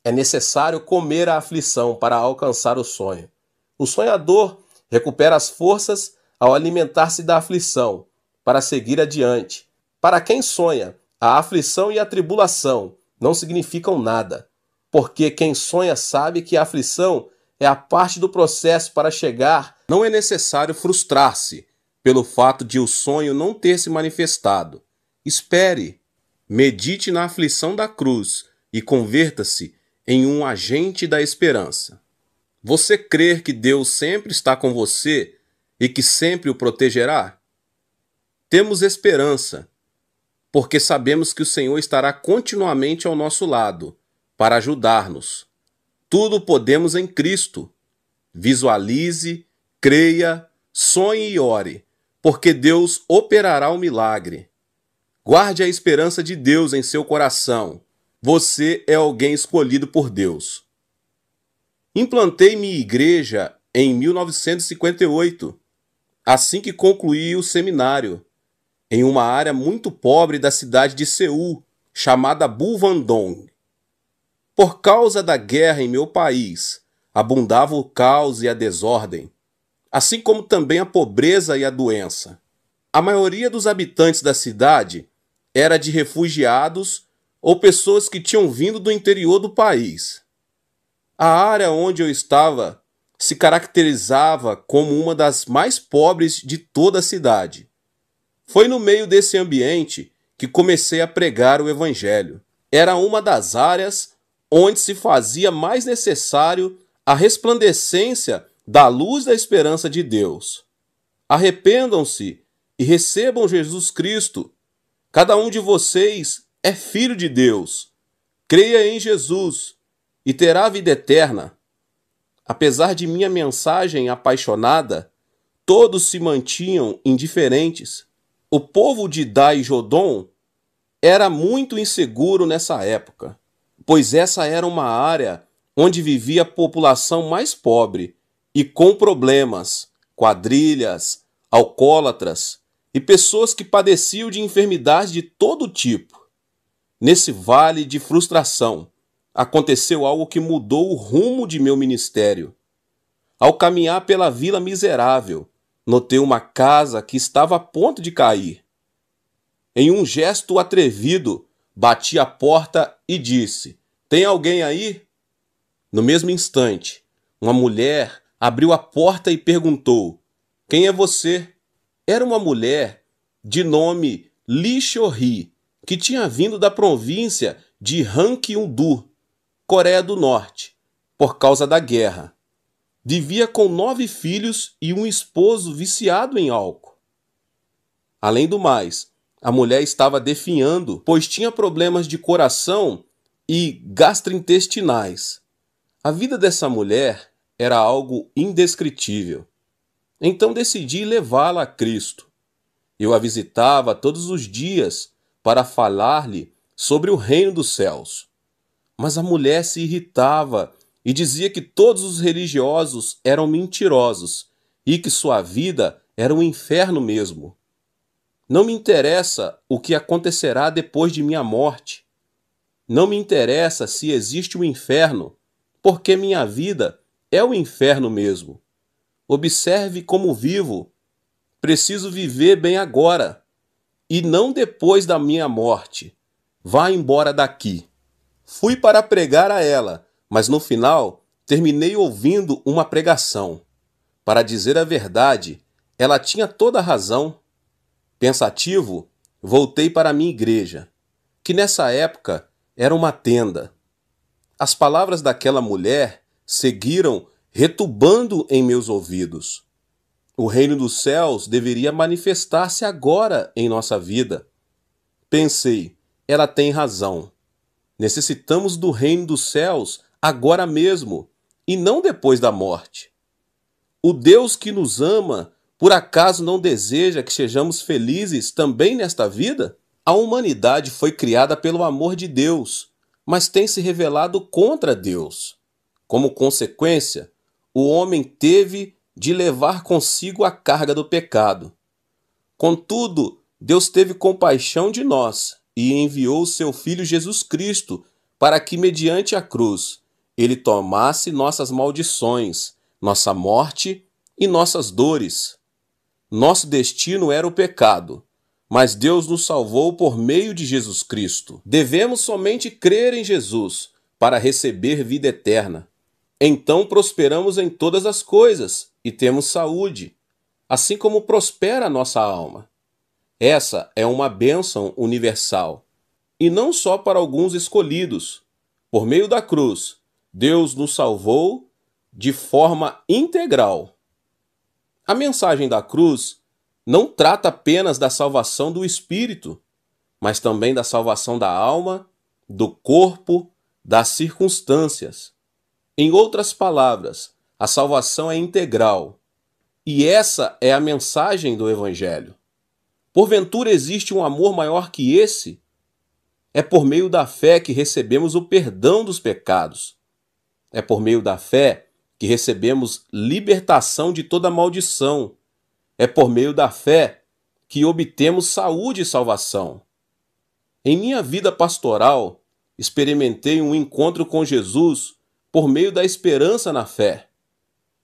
Speaker 1: É necessário comer a aflição para alcançar o sonho. O sonhador recupera as forças ao alimentar-se da aflição, para seguir adiante. Para quem sonha, a aflição e a tribulação não significam nada, porque quem sonha sabe que a aflição é a parte do processo para chegar. Não é necessário frustrar-se pelo fato de o sonho não ter se manifestado. Espere, medite na aflição da cruz e converta-se em um agente da esperança. Você crer que Deus sempre está com você e que sempre o protegerá? Temos esperança, porque sabemos que o Senhor estará continuamente ao nosso lado para ajudar-nos. Tudo podemos em Cristo. Visualize, creia, sonhe e ore, porque Deus operará o milagre. Guarde a esperança de Deus em seu coração. Você é alguém escolhido por Deus. Implantei minha igreja em 1958, assim que concluí o seminário, em uma área muito pobre da cidade de Seul, chamada Buvandong. Por causa da guerra em meu país, abundava o caos e a desordem, assim como também a pobreza e a doença. A maioria dos habitantes da cidade era de refugiados ou pessoas que tinham vindo do interior do país. A área onde eu estava se caracterizava como uma das mais pobres de toda a cidade. Foi no meio desse ambiente que comecei a pregar o Evangelho. Era uma das áreas onde se fazia mais necessário a resplandecência da luz da esperança de Deus. Arrependam-se e recebam Jesus Cristo. Cada um de vocês é filho de Deus. Creia em Jesus e terá vida eterna. Apesar de minha mensagem apaixonada, todos se mantinham indiferentes. O povo de Dai-Jodon era muito inseguro nessa época, pois essa era uma área onde vivia a população mais pobre e com problemas, quadrilhas, alcoólatras e pessoas que padeciam de enfermidades de todo tipo. Nesse vale de frustração, aconteceu algo que mudou o rumo de meu ministério. Ao caminhar pela vila miserável, notei uma casa que estava a ponto de cair. Em um gesto atrevido, bati a porta e disse: "Tem alguém aí?" No mesmo instante, uma mulher abriu a porta e perguntou: "Quem é você?" Era uma mulher de nome Lee Cho-hee, que tinha vindo da província de Gangneung-do, Coreia do Norte, por causa da guerra. Vivia com 9 filhos e um esposo viciado em álcool. Além do mais, A mulher estava definhando, pois tinha problemas de coração e gastrointestinais. A vida dessa mulher era algo indescritível. Então decidi levá-la a Cristo. Eu a visitava todos os dias para falar-lhe sobre o reino dos céus. Mas a mulher se irritava e dizia que todos os religiosos eram mentirosos e que sua vida era um inferno mesmo. Não me interessa o que acontecerá depois de minha morte. Não me interessa se existe um inferno, porque minha vida é o inferno mesmo. Observe como vivo. Preciso viver bem agora, e não depois da minha morte. Vá embora daqui. Fui para pregar a ela, mas no final terminei ouvindo uma pregação. Para dizer a verdade, ela tinha toda a razão. Pensativo, voltei para a minha igreja, que nessa época era uma tenda. As palavras daquela mulher seguiram retumbando em meus ouvidos. O reino dos céus deveria manifestar-se agora em nossa vida. Pensei, ela tem razão. Necessitamos do reino dos céus agora mesmo, e não depois da morte. O Deus que nos ama, por acaso não deseja que sejamos felizes também nesta vida? A humanidade foi criada pelo amor de Deus, mas tem se revelado contra Deus. Como consequência, o homem teve de levar consigo a carga do pecado. Contudo, Deus teve compaixão de nós e enviou o seu Filho Jesus Cristo para que, mediante a cruz, ele tomasse nossas maldições, nossa morte e nossas dores. Nosso destino era o pecado, mas Deus nos salvou por meio de Jesus Cristo. Devemos somente crer em Jesus para receber vida eterna. Então prosperamos em todas as coisas e temos saúde, assim como prospera a nossa alma. Essa é uma bênção universal, e não só para alguns escolhidos. Por meio da cruz, Deus nos salvou de forma integral. A mensagem da cruz não trata apenas da salvação do espírito, mas também da salvação da alma, do corpo, das circunstâncias. Em outras palavras, a salvação é integral. E essa é a mensagem do Evangelho. Porventura existe um amor maior que esse? É por meio da fé que recebemos o perdão dos pecados. É por meio da fé que recebemos libertação de toda maldição. É por meio da fé que obtemos saúde e salvação. Em minha vida pastoral, experimentei um encontro com Jesus por meio da esperança na fé.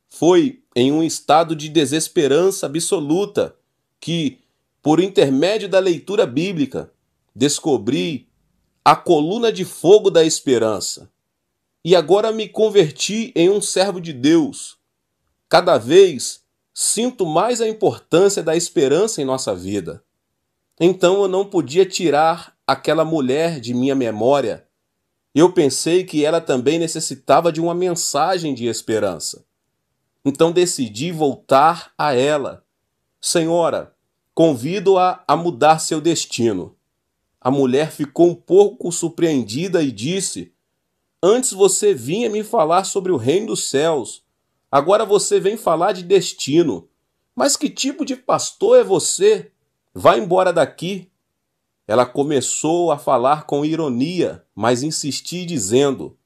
Speaker 1: Foi em um estado de desesperança absoluta que, por intermédio da leitura bíblica, descobri a coluna de fogo da esperança. E agora me converti em um servo de Deus. Cada vez sinto mais a importância da esperança em nossa vida. Então eu não podia tirar aquela mulher de minha memória. Eu pensei que ela também necessitava de uma mensagem de esperança. Então decidi voltar a ela. Senhora, convido-a a mudar seu destino. A mulher ficou um pouco surpreendida e disse: antes você vinha me falar sobre o reino dos céus. Agora você vem falar de destino. Mas que tipo de pastor é você? Vá embora daqui. Ela começou a falar com ironia, mas insisti dizendo: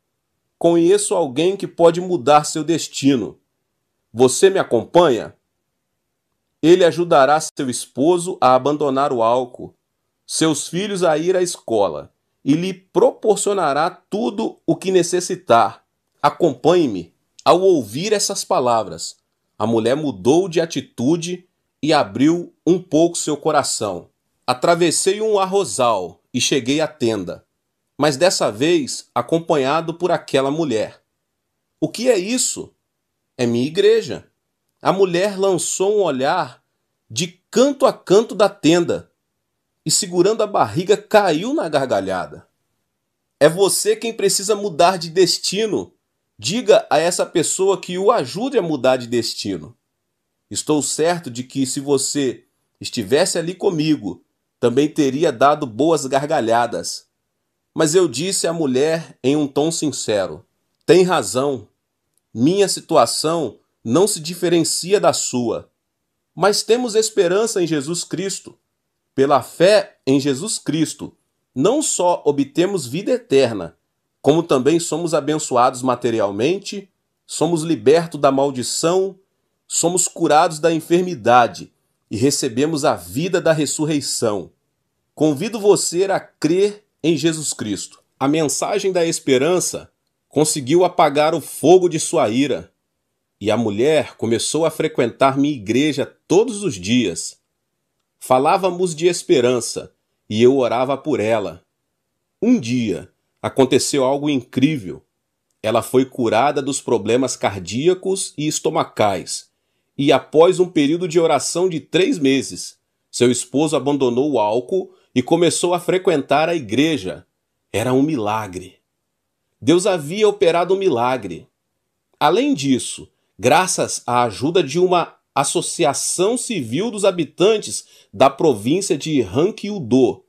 Speaker 1: conheço alguém que pode mudar seu destino. Você me acompanha? Ele ajudará seu esposo a abandonar o álcool, seus filhos a ir à escola, e lhe proporcionará tudo o que necessitar. Acompanhe-me. Ao ouvir essas palavras, a mulher mudou de atitude e abriu um pouco seu coração. Atravessei um arrozal e cheguei à tenda, mas dessa vez acompanhado por aquela mulher. O que é isso? É minha igreja. A mulher lançou um olhar de canto a canto da tenda e, segurando a barriga, caiu na gargalhada. É você quem precisa mudar de destino. Diga a essa pessoa que o ajude a mudar de destino. Estou certo de que, se você estivesse ali comigo, também teria dado boas gargalhadas. Mas eu disse à mulher em um tom sincero: tem razão, minha situação não se diferencia da sua, mas temos esperança em Jesus Cristo. Pela fé em Jesus Cristo, não só obtemos vida eterna, como também somos abençoados materialmente, somos libertos da maldição, somos curados da enfermidade e recebemos a vida da ressurreição. Convido você a crer em Jesus Cristo. A mensagem da esperança conseguiu apagar o fogo de sua ira, e a mulher começou a frequentar minha igreja todos os dias. Falávamos de esperança e eu orava por ela. Um dia aconteceu algo incrível. Ela foi curada dos problemas cardíacos e estomacais, e após um período de oração de 3 meses, seu esposo abandonou o álcool e começou a frequentar a igreja. Era um milagre. Deus havia operado um milagre. Além disso, graças à ajuda de uma associação civil dos habitantes da província de Ranquiudô,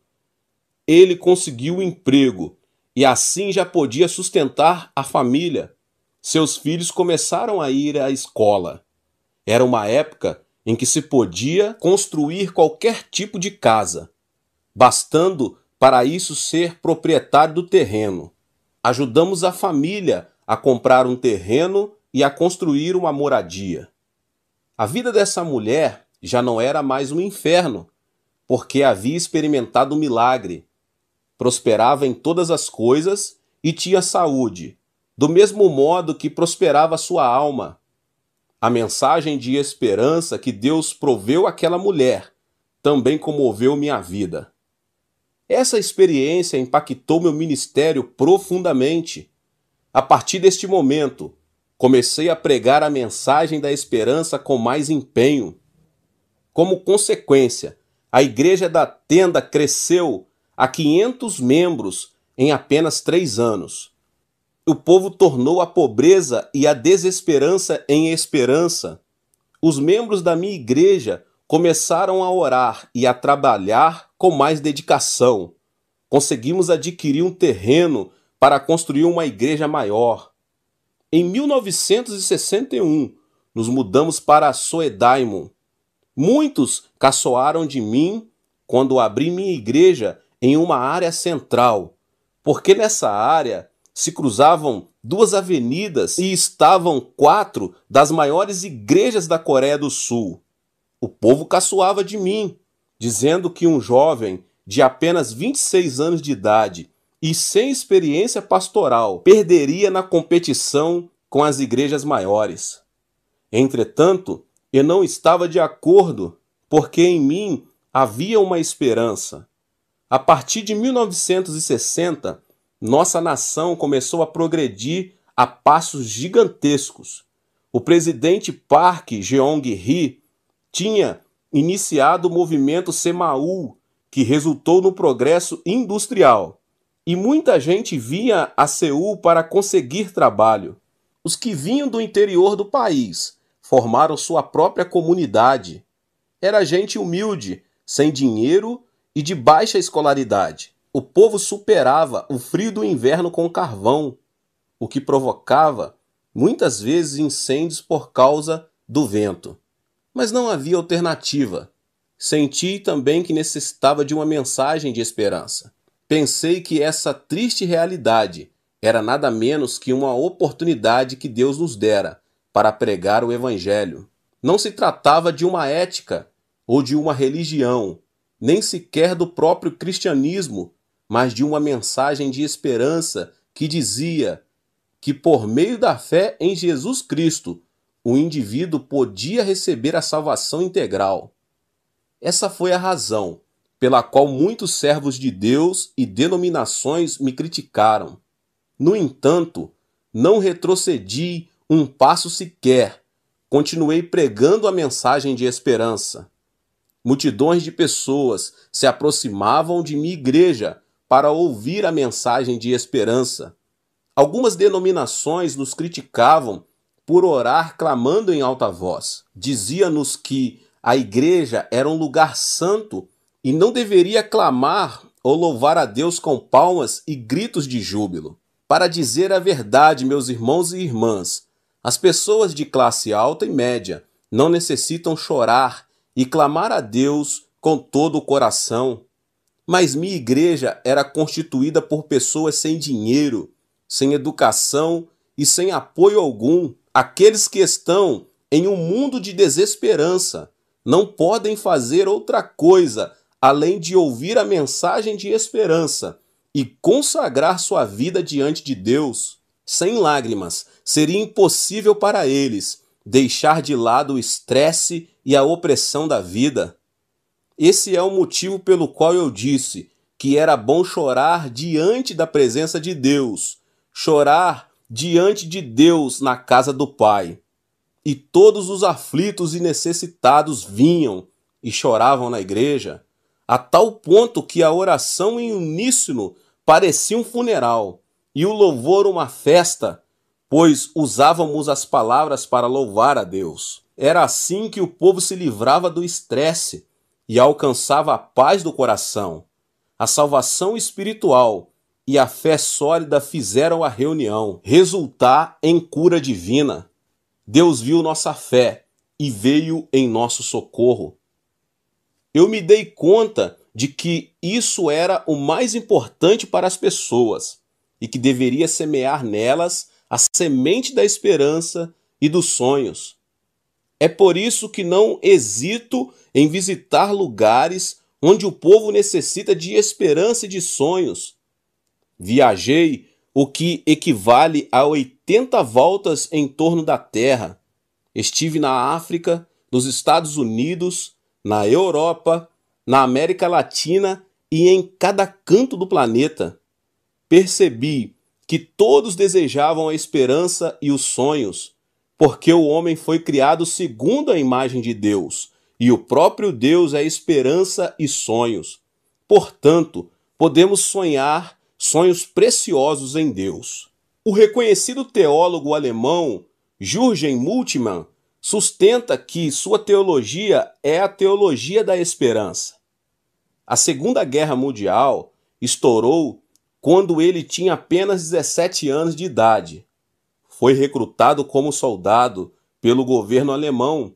Speaker 1: ele conseguiu um emprego e assim já podia sustentar a família. Seus filhos começaram a ir à escola. Era uma época em que se podia construir qualquer tipo de casa, bastando para isso ser proprietário do terreno. Ajudamos a família a comprar um terreno e a construir uma moradia. A vida dessa mulher já não era mais um inferno, porque havia experimentado um milagre. Prosperava em todas as coisas e tinha saúde, do mesmo modo que prosperava sua alma. A mensagem de esperança que Deus proveu àquela mulher também comoveu minha vida. Essa experiência impactou meu ministério profundamente. A partir deste momento, comecei a pregar a mensagem da esperança com mais empenho. Como consequência, a igreja da tenda cresceu a 500 membros em apenas 3 anos. O povo tornou a pobreza e a desesperança em esperança. Os membros da minha igreja começaram a orar e a trabalhar com mais dedicação. Conseguimos adquirir um terreno para construir uma igreja maior. Em 1961, nos mudamos para Soedaimon. Muitos caçoaram de mim quando abri minha igreja em uma área central, porque nessa área se cruzavam 2 avenidas e estavam 4 das maiores igrejas da Coreia do Sul. O povo caçoava de mim, dizendo que um jovem de apenas 26 anos de idade e sem experiência pastoral perderia na competição com as igrejas maiores. Entretanto, eu não estava de acordo, porque em mim havia uma esperança. A partir de 1960, nossa nação começou a progredir a passos gigantescos. O presidente Park Geong-hye tinha iniciado o movimento Semaul, que resultou no progresso industrial. E muita gente vinha a Seul para conseguir trabalho. Os que vinham do interior do país formaram sua própria comunidade. Era gente humilde, sem dinheiro e de baixa escolaridade. O povo superava o frio do inverno com carvão, o que provocava, muitas vezes, incêndios por causa do vento. Mas não havia alternativa. Senti também que necessitava de uma mensagem de esperança. Pensei que essa triste realidade era nada menos que uma oportunidade que Deus nos dera para pregar o Evangelho. Não se tratava de uma ética ou de uma religião, nem sequer do próprio cristianismo, mas de uma mensagem de esperança que dizia que por meio da fé em Jesus Cristo, o indivíduo podia receber a salvação integral. Essa foi a razão pela qual muitos servos de Deus e denominações me criticaram. No entanto, não retrocedi um passo sequer. Continuei pregando a mensagem de esperança. Multidões de pessoas se aproximavam de minha igreja para ouvir a mensagem de esperança. Algumas denominações nos criticavam por orar clamando em alta voz. Dizia-nos que a igreja era um lugar santo e não deveria clamar ou louvar a Deus com palmas e gritos de júbilo. Para dizer a verdade, meus irmãos e irmãs, as pessoas de classe alta e média não necessitam chorar e clamar a Deus com todo o coração. Mas minha igreja era constituída por pessoas sem dinheiro, sem educação e sem apoio algum. Aqueles que estão em um mundo de desesperança não podem fazer outra coisa além de ouvir a mensagem de esperança e consagrar sua vida diante de Deus. Sem lágrimas, seria impossível para eles deixar de lado o estresse e a opressão da vida. Esse é o motivo pelo qual eu disse que era bom chorar diante da presença de Deus, chorar diante de Deus na casa do Pai. E todos os aflitos e necessitados vinham e choravam na igreja, a tal ponto que a oração em uníssono parecia um funeral e o louvor uma festa, pois usávamos as palavras para louvar a Deus. Era assim que o povo se livrava do estresse e alcançava a paz do coração. A salvação espiritual e a fé sólida fizeram a reunião resultar em cura divina. Deus viu nossa fé e veio em nosso socorro. Eu me dei conta de que isso era o mais importante para as pessoas e que deveria semear nelas a semente da esperança e dos sonhos. É por isso que não hesito em visitar lugares onde o povo necessita de esperança e de sonhos. Viajei o que equivale a 80 voltas em torno da Terra. Estive na África, nos Estados Unidos, na Europa, na América Latina e em cada canto do planeta. Percebi que todos desejavam a esperança e os sonhos, porque o homem foi criado segundo a imagem de Deus, e o próprio Deus é esperança e sonhos. Portanto, podemos sonhar sonhos preciosos em Deus. O reconhecido teólogo alemão Jürgen Moltmann sustenta que sua teologia é a teologia da esperança. A Segunda Guerra Mundial estourou quando ele tinha apenas 17 anos de idade. Foi recrutado como soldado pelo governo alemão,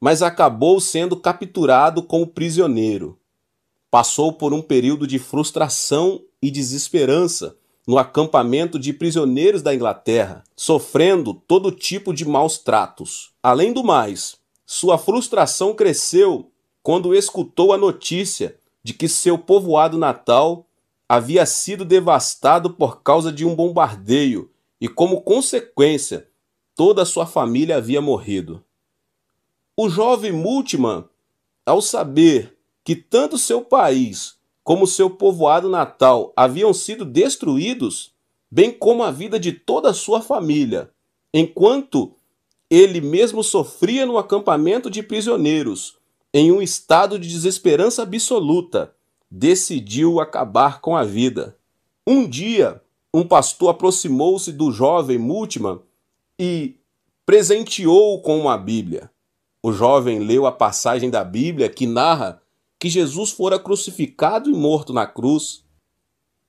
Speaker 1: mas acabou sendo capturado como prisioneiro. Passou por um período de frustração e desesperança no acampamento de prisioneiros da Inglaterra, sofrendo todo tipo de maus tratos. Além do mais, sua frustração cresceu quando escutou a notícia de que seu povoado natal havia sido devastado por causa de um bombardeio e, como consequência, toda a sua família havia morrido. O jovem Moltmann, ao saber que tanto seu país como seu povoado natal haviam sido destruídos, bem como a vida de toda a sua família, enquanto ele mesmo sofria no acampamento de prisioneiros, em um estado de desesperança absoluta, decidiu acabar com a vida. Um dia, um pastor aproximou-se do jovem Moltmann e presenteou-o com uma Bíblia. O jovem leu a passagem da Bíblia que narra que Jesus fora crucificado e morto na cruz.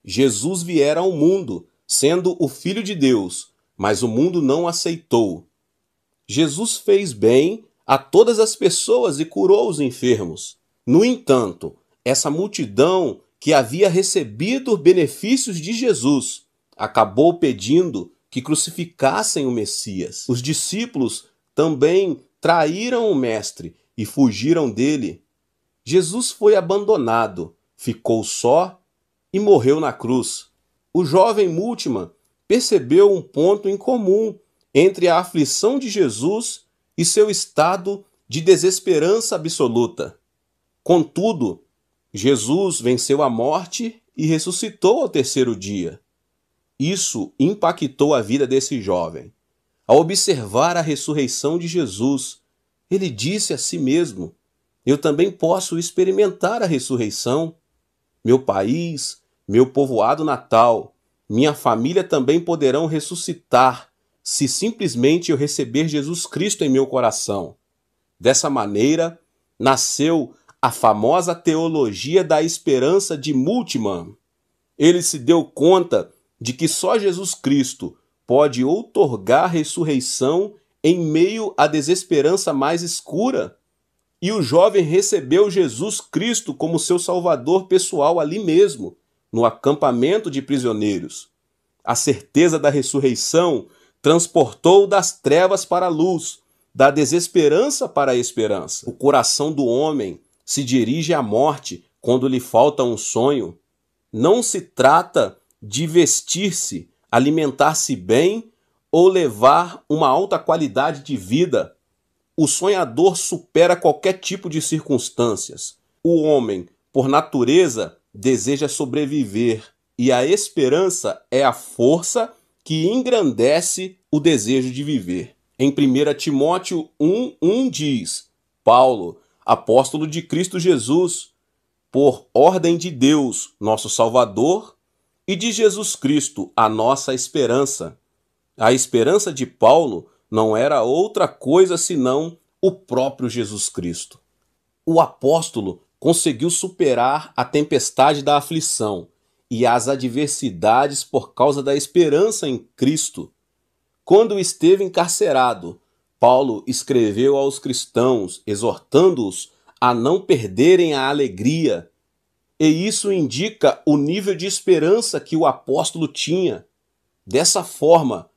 Speaker 1: Jesus viera ao mundo, sendo o Filho de Deus, mas o mundo não aceitou. Jesus fez bem a todas as pessoas e curou os enfermos. No entanto, essa multidão que havia recebido benefícios de Jesus acabou pedindo que crucificassem o Messias. Os discípulos também traíram o Mestre e fugiram dele. Jesus foi abandonado, ficou só e morreu na cruz. O jovem Moltmann percebeu um ponto em comum entre a aflição de Jesus e seu estado de desesperança absoluta. Contudo, Jesus venceu a morte e ressuscitou ao terceiro dia. Isso impactou a vida desse jovem. Ao observar a ressurreição de Jesus, ele disse a si mesmo: eu também posso experimentar a ressurreição. Meu país, meu povoado natal, minha família também poderão ressuscitar se simplesmente eu receber Jesus Cristo em meu coração. Dessa maneira, nasceu a famosa teologia da esperança de Bultmann. Ele se deu conta de que só Jesus Cristo pode outorgar ressurreição em meio à desesperança mais escura. E o jovem recebeu Jesus Cristo como seu salvador pessoal ali mesmo, no acampamento de prisioneiros. A certeza da ressurreição transportou-o das trevas para a luz, da desesperança para a esperança. O coração do homem se dirige à morte quando lhe falta um sonho. Não se trata de vestir-se, alimentar-se bem ou levar uma alta qualidade de vida. O sonhador supera qualquer tipo de circunstâncias. O homem, por natureza, deseja sobreviver, e a esperança é a força que engrandece o desejo de viver. Em 1 Timóteo 1:1 diz: Paulo, apóstolo de Cristo Jesus, por ordem de Deus, nosso Salvador, e de Jesus Cristo, a nossa esperança. A esperança de Paulo não era outra coisa senão o próprio Jesus Cristo. O apóstolo conseguiu superar a tempestade da aflição e as adversidades por causa da esperança em Cristo. Quando esteve encarcerado, Paulo escreveu aos cristãos, exortando-os a não perderem a alegria. E isso indica o nível de esperança que o apóstolo tinha. Dessa forma,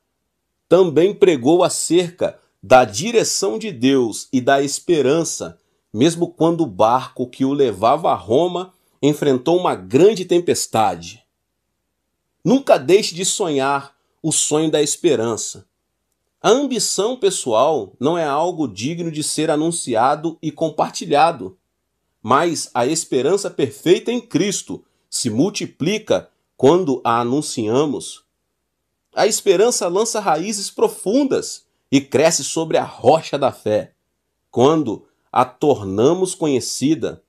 Speaker 1: também pregou acerca da direção de Deus e da esperança, mesmo quando o barco que o levava a Roma enfrentou uma grande tempestade. Nunca deixe de sonhar o sonho da esperança. A ambição pessoal não é algo digno de ser anunciado e compartilhado, mas a esperança perfeita em Cristo se multiplica quando a anunciamos. A esperança lança raízes profundas e cresce sobre a rocha da fé. Quando a tornamos conhecida,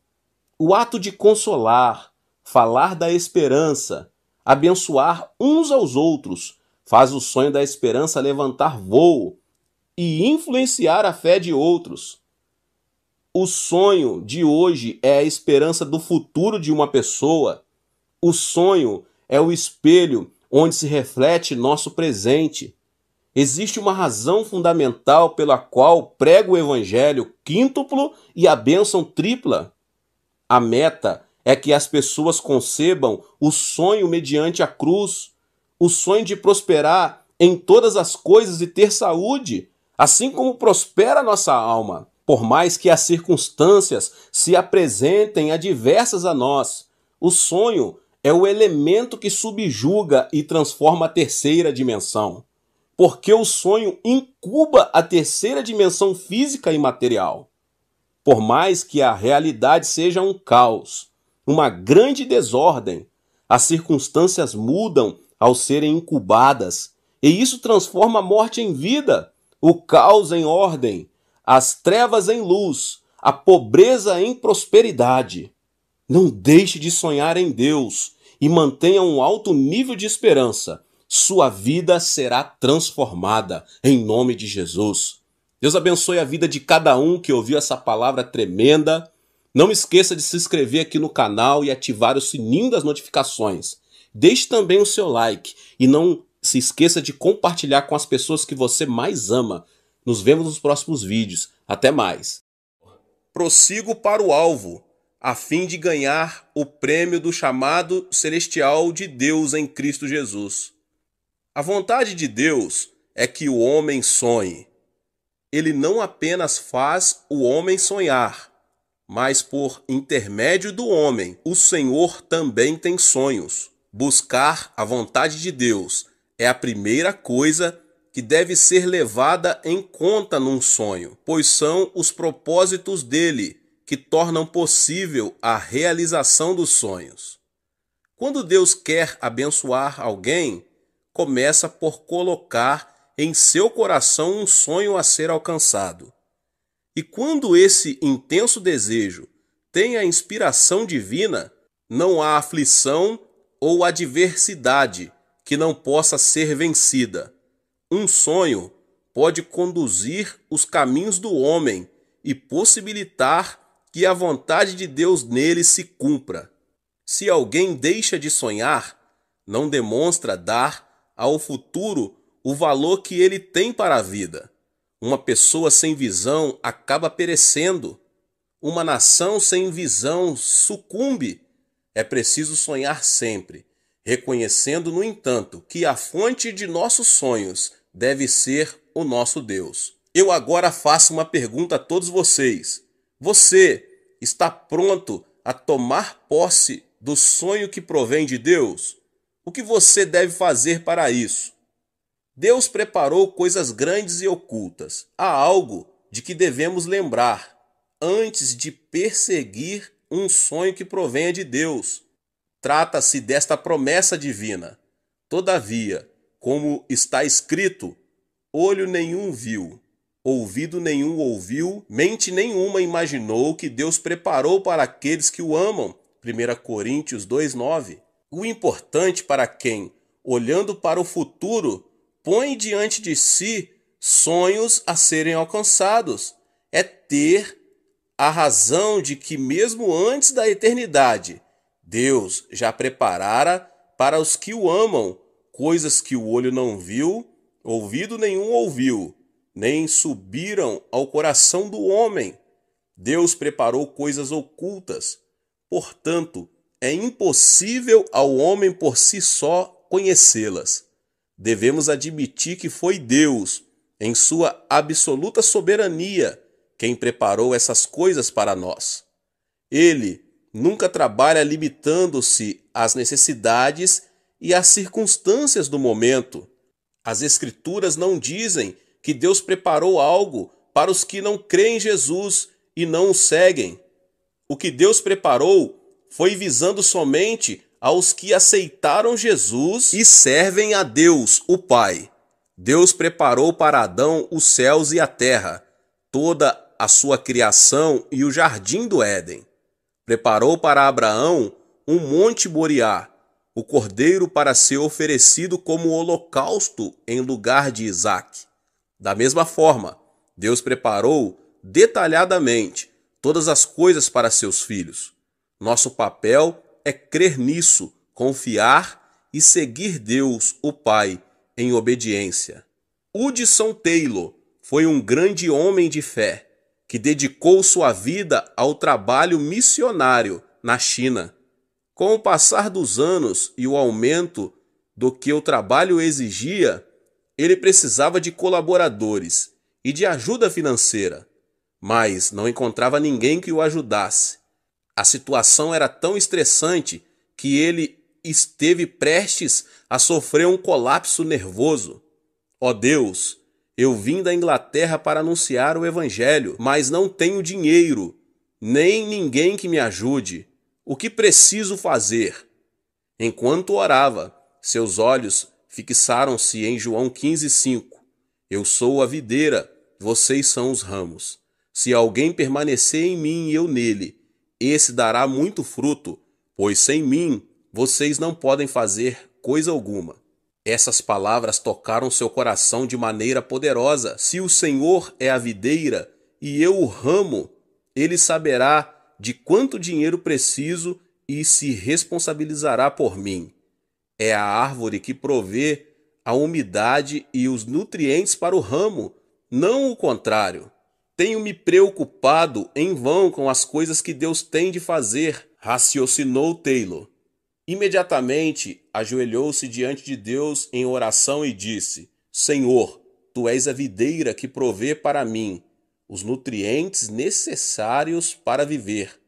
Speaker 1: o ato de consolar, falar da esperança, abençoar uns aos outros, faz o sonho da esperança levantar voo e influenciar a fé de outros. O sonho de hoje é a esperança do futuro de uma pessoa. O sonho é o espelho onde se reflete nosso presente. Existe uma razão fundamental pela qual prego o evangelho quíntuplo e a bênção tripla. A meta é que as pessoas concebam o sonho mediante a cruz, o sonho de prosperar em todas as coisas e ter saúde, assim como prospera a nossa alma. Por mais que as circunstâncias se apresentem adversas a nós, o sonho é o elemento que subjuga e transforma a terceira dimensão. Porque o sonho incuba a terceira dimensão física e material. Por mais que a realidade seja um caos, uma grande desordem, as circunstâncias mudam ao serem incubadas, e isso transforma a morte em vida, o caos em ordem, as trevas em luz, a pobreza em prosperidade. Não deixe de sonhar em Deus e mantenha um alto nível de esperança. Sua vida será transformada em nome de Jesus. Deus abençoe a vida de cada um que ouviu essa palavra tremenda. Não esqueça de se inscrever aqui no canal e ativar o sininho das notificações. Deixe também o seu like e não se esqueça de compartilhar com as pessoas que você mais ama. Nos vemos nos próximos vídeos. Até mais. Prossigo para o alvo, a fim de ganhar o prêmio do chamado celestial de Deus em Cristo Jesus. A vontade de Deus é que o homem sonhe. Ele não apenas faz o homem sonhar, mas por intermédio do homem, o Senhor também tem sonhos. Buscar a vontade de Deus é a primeira coisa que deve ser levada em conta num sonho, pois são os propósitos dele que tornam possível a realização dos sonhos. Quando Deus quer abençoar alguém, começa por colocar em seu coração um sonho a ser alcançado. E quando esse intenso desejo tem a inspiração divina, não há aflição ou adversidade que não possa ser vencida. Um sonho pode conduzir os caminhos do homem e possibilitar que a vontade de Deus nele se cumpra. Se alguém deixa de sonhar, não demonstra dar ao futuro o valor que ele tem para a vida. Uma pessoa sem visão acaba perecendo. Uma nação sem visão sucumbe. É preciso sonhar sempre, reconhecendo, no entanto, que a fonte de nossos sonhos deve ser o nosso Deus. Eu agora faço uma pergunta a todos vocês. Você está pronto a tomar posse do sonho que provém de Deus? O que você deve fazer para isso? Deus preparou coisas grandes e ocultas. Há algo de que devemos lembrar antes de perseguir um sonho que provenha de Deus. Trata-se desta promessa divina. Todavia, como está escrito, olho nenhum viu, ouvido nenhum ouviu, mente nenhuma imaginou que Deus preparou para aqueles que o amam. 1 Coríntios 2:9. O importante para quem, olhando para o futuro, põe diante de si sonhos a serem alcançados, é ter a razão de que mesmo antes da eternidade, Deus já preparara para os que o amam coisas que o olho não viu, ouvido nenhum ouviu, nem subiram ao coração do homem. Deus preparou coisas ocultas. Portanto, é impossível ao homem por si só conhecê-las. Devemos admitir que foi Deus, em sua absoluta soberania, quem preparou essas coisas para nós. Ele nunca trabalha limitando-se às necessidades e às circunstâncias do momento. As Escrituras não dizem que Deus preparou algo para os que não creem em Jesus e não o seguem. O que Deus preparou foi visando somente aos que aceitaram Jesus e servem a Deus, o Pai. Deus preparou para Adão os céus e a terra, toda a sua criação e o jardim do Éden. Preparou para Abraão um monte Moriá, o cordeiro para ser oferecido como holocausto em lugar de Isaque. Da mesma forma, Deus preparou detalhadamente todas as coisas para seus filhos. Nosso papel é crer nisso, confiar e seguir Deus, o Pai, em obediência. Hudson Taylor foi um grande homem de fé que dedicou sua vida ao trabalho missionário na China. Com o passar dos anos e o aumento do que o trabalho exigia, ele precisava de colaboradores e de ajuda financeira, mas não encontrava ninguém que o ajudasse. A situação era tão estressante que ele esteve prestes a sofrer um colapso nervoso. Ó Deus, eu vim da Inglaterra para anunciar o Evangelho, mas não tenho dinheiro, nem ninguém que me ajude. O que preciso fazer? Enquanto orava, seus olhos fixaram-se em João 15:5. Eu sou a videira, vocês são os ramos. Se alguém permanecer em mim e eu nele, esse dará muito fruto, pois sem mim vocês não podem fazer coisa alguma. Essas palavras tocaram seu coração de maneira poderosa. Se o Senhor é a videira e eu o ramo, ele saberá de quanto dinheiro preciso e se responsabilizará por mim. É a árvore que provê a umidade e os nutrientes para o ramo, não o contrário. Tenho me preocupado em vão com as coisas que Deus tem de fazer, raciocinou Taylor. Imediatamente ajoelhou-se diante de Deus em oração e disse: Senhor, tu és a videira que provê para mim os nutrientes necessários para viver.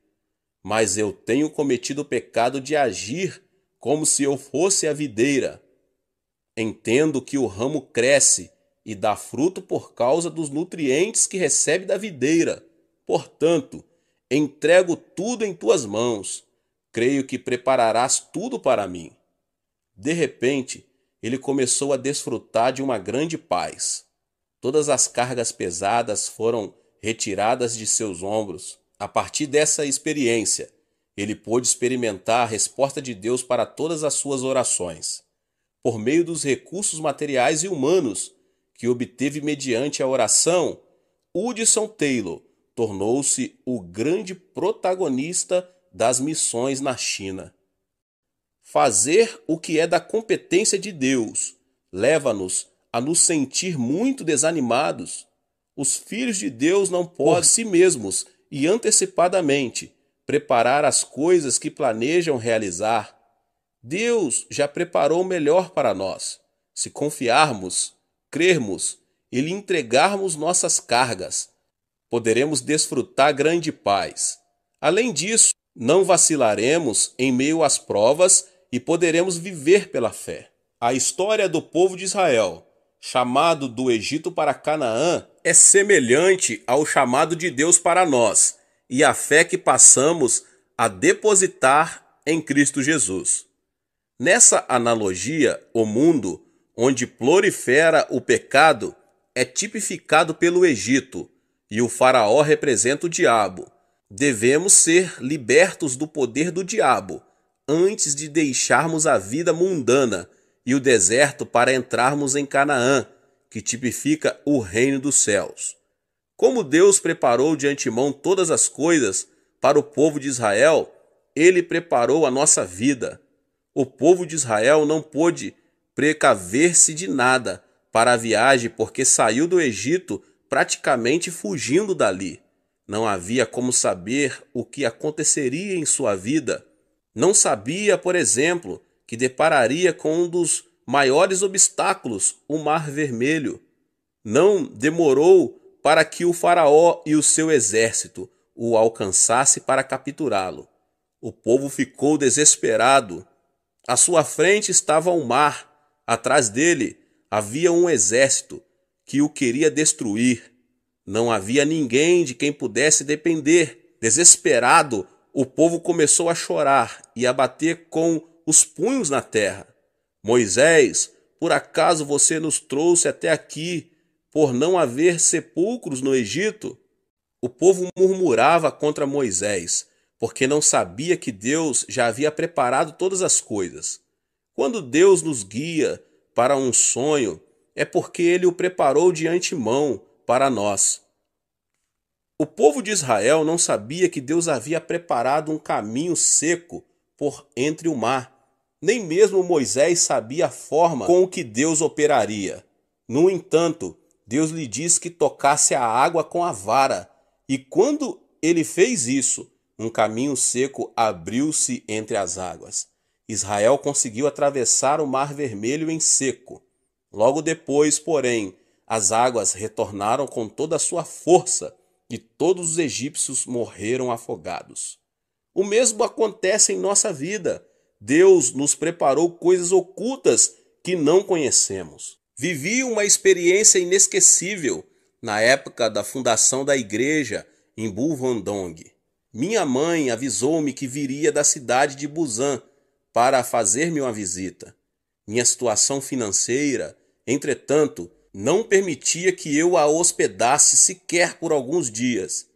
Speaker 1: Mas eu tenho cometido o pecado de agir como se eu fosse a videira. Entendo que o ramo cresce e dá fruto por causa dos nutrientes que recebe da videira. Portanto, entrego tudo em tuas mãos. Creio que prepararás tudo para mim. De repente, ele começou a desfrutar de uma grande paz. Todas as cargas pesadas foram retiradas de seus ombros. A partir dessa experiência, ele pôde experimentar a resposta de Deus para todas as suas orações. Por meio dos recursos materiais e humanos que obteve mediante a oração, Hudson Taylor tornou-se o grande protagonista das missões na China. Fazer o que é da competência de Deus leva-nos a nos sentir muito desanimados. Os filhos de Deus não podem, por si mesmos e antecipadamente, preparar as coisas que planejam realizar. Deus já preparou o melhor para nós. Se confiarmos, crermos e lhe entregarmos nossas cargas, poderemos desfrutar grande paz. Além disso, não vacilaremos em meio às provas e poderemos viver pela fé. A história do povo de Israel, chamado do Egito para Canaã, é semelhante ao chamado de Deus para nós e a fé que passamos a depositar em Cristo Jesus. Nessa analogia, o mundo, onde prolifera o pecado, é tipificado pelo Egito, e o faraó representa o diabo. Devemos ser libertos do poder do diabo antes de deixarmos a vida mundana e o deserto para entrarmos em Canaã, que tipifica o reino dos céus. Como Deus preparou de antemão todas as coisas para o povo de Israel, Ele preparou a nossa vida. O povo de Israel não pôde precaver-se de nada para a viagem porque saiu do Egito praticamente fugindo dali. Não havia como saber o que aconteceria em sua vida. Não sabia, por exemplo, que depararia com um dos maiores obstáculos, o Mar Vermelho. Não demorou para que o faraó e o seu exército o alcançasse para capturá-lo. O povo ficou desesperado. À sua frente estava o mar, atrás dele havia um exército que o queria destruir. Não havia ninguém de quem pudesse depender. Desesperado, o povo começou a chorar e a bater com os punhos na terra. Moisés, por acaso você nos trouxe até aqui por não haver sepulcros no Egito? O povo murmurava contra Moisés, porque não sabia que Deus já havia preparado todas as coisas. Quando Deus nos guia para um sonho, é porque Ele o preparou de antemão para nós. O povo de Israel não sabia que Deus havia preparado um caminho seco por entre o mar. Nem mesmo Moisés sabia a forma com que Deus operaria. No entanto, Deus lhe disse que tocasse a água com a vara, e quando ele fez isso, um caminho seco abriu-se entre as águas. Israel conseguiu atravessar o Mar Vermelho em seco. Logo depois, porém, as águas retornaram com toda a sua força e todos os egípcios morreram afogados. O mesmo acontece em nossa vida. Deus nos preparou coisas ocultas que não conhecemos. Vivi uma experiência inesquecível na época da fundação da igreja em Bulvandong. Minha mãe avisou-me que viria da cidade de Busan para fazer-me uma visita. Minha situação financeira, entretanto, não permitia que eu a hospedasse sequer por alguns dias.